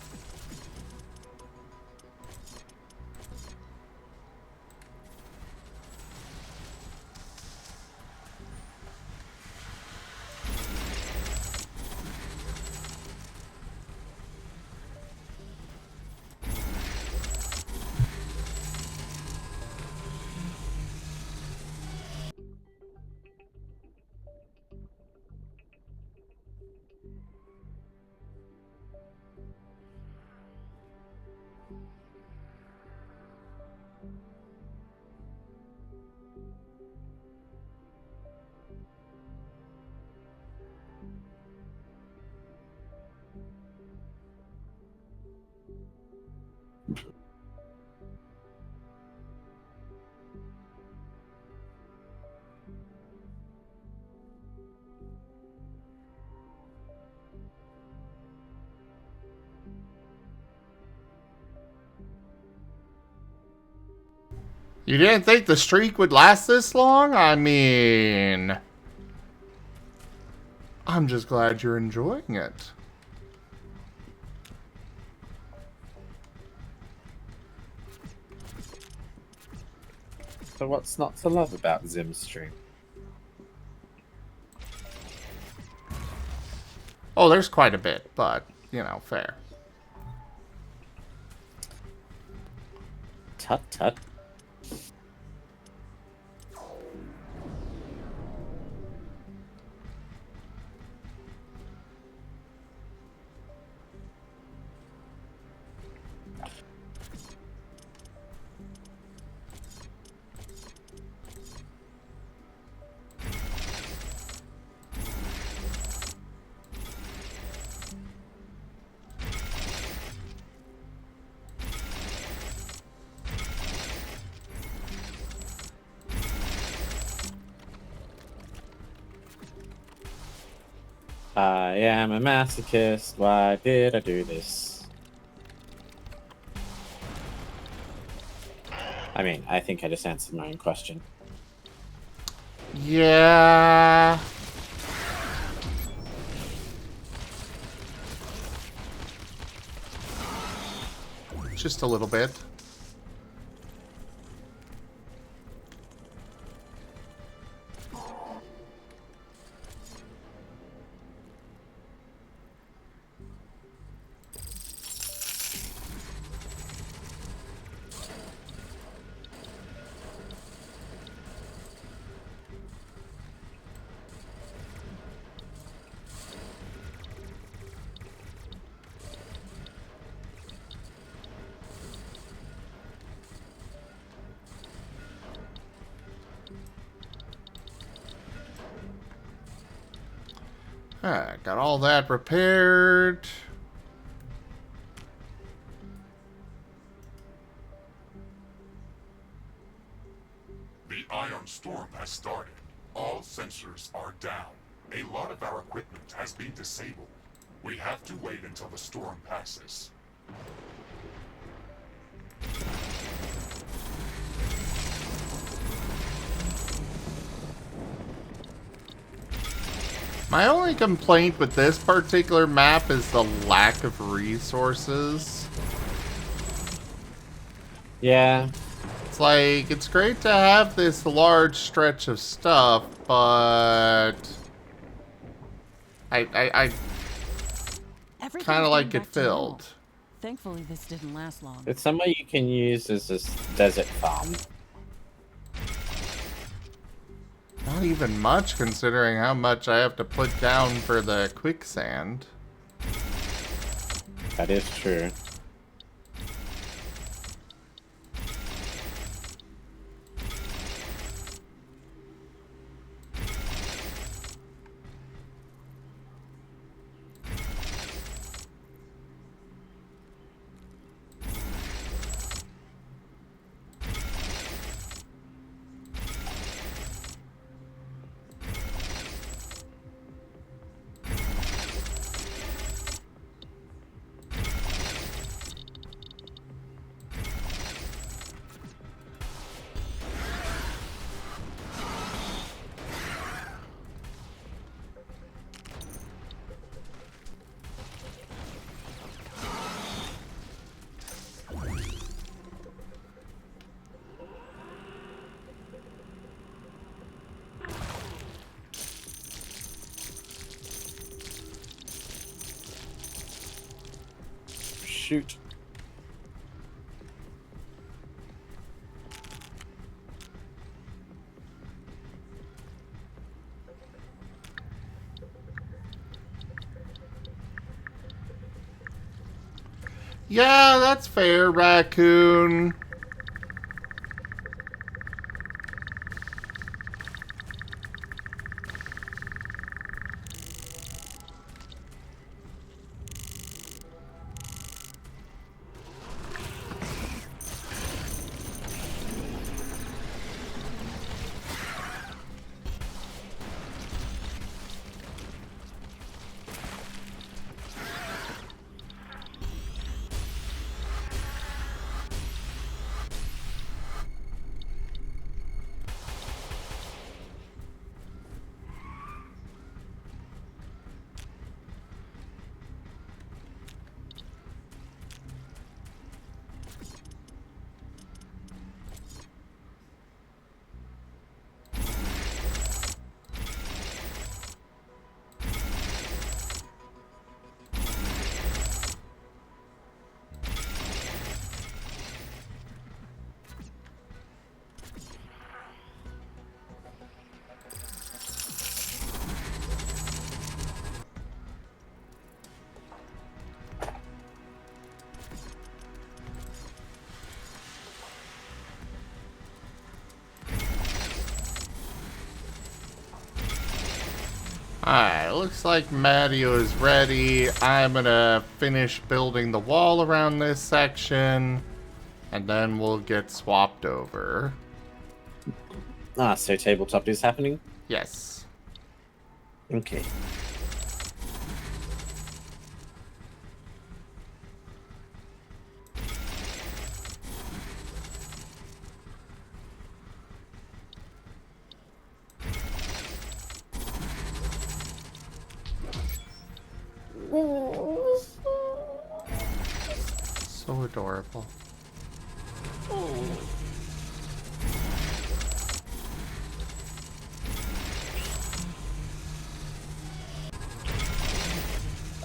You didn't think the streak would last this long? I mean... I'm just glad you're enjoying it. So what's not to love about Zim's stream? Oh, there's quite a bit, but, you know, fair. Tut tut. I am a masochist. Why did I do this? I mean, I think I just answered my own question. Yeah... Just a little bit. Got all that repaired. The ion storm has started. All sensors are down. A lot of our equipment has been disabled. We have to wait until the storm passes. My only complaint with this particular map is the lack of resources. Yeah. It's like, it's great to have this large stretch of stuff, but I kind of like it filled. Thankfully, this didn't last long. It's somewhere you can use as this desert farm. Not even much, considering how much I have to put down for the quicksand. That is true. Shoot. Yeah, that's fair, raccoon. Alright, looks like Matteo is ready. I'm gonna finish building the wall around this section, and then we'll get swapped over. Ah, so tabletop is happening? Yes. Okay. So adorable.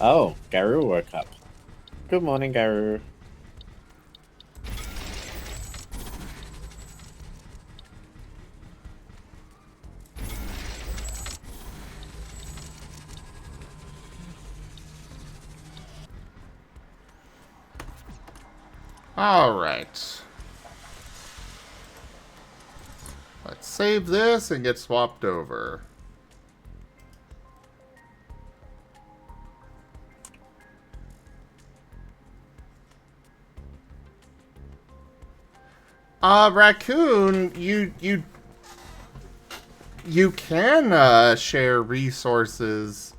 Oh, Garu woke up. Good morning, Garu. Alright. Let's save this and get swapped over. Raccoon, you can share resources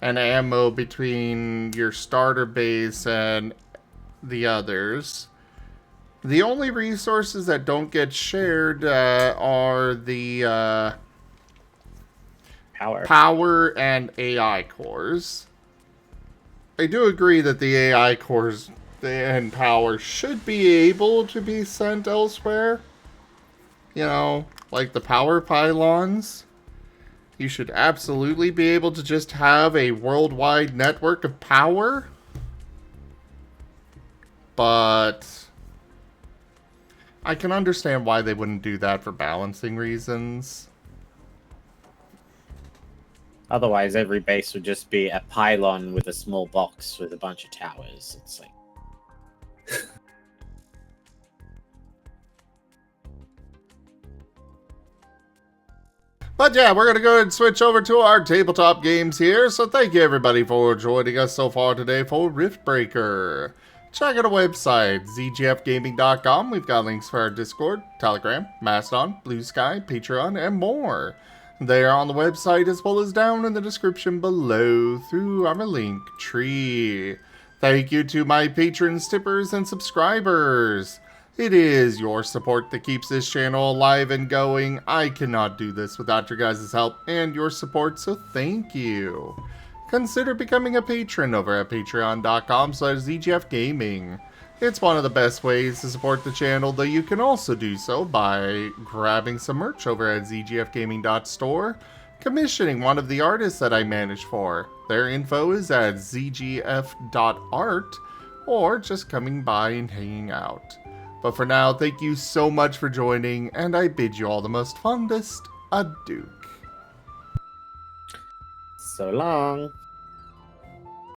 and ammo between your starter base and the others. The only resources that don't get shared are the power and AI cores. I do agree that the AI cores and power should be able to be sent elsewhere. You know, like the power pylons. You should absolutely be able to just have a worldwide network of power. But I can understand why they wouldn't do that for balancing reasons. Otherwise, every base would just be a pylon with a small box with a bunch of towers. It's like... But yeah, we're going to go ahead and switch over to our tabletop games here. So thank you everybody for joining us so far today for Riftbreaker. Check out our website, zgfgaming.com. We've got links for our Discord, Telegram, Mastodon, Blue Sky, Patreon, and more. They are on the website as well as down in the description below through our link tree. Thank you to my patrons, tippers, and subscribers. It is your support that keeps this channel alive and going. I cannot do this without your guys' help and your support, so thank you. Consider becoming a patron over at patreon.com/zgfgaming. It's one of the best ways to support the channel, though you can also do so by grabbing some merch over at zgfgaming.store, commissioning one of the artists that I manage for. Their info is at zgf.art, or just coming by and hanging out. But for now, thank you so much for joining, and I bid you all the most fondest adieu. So long.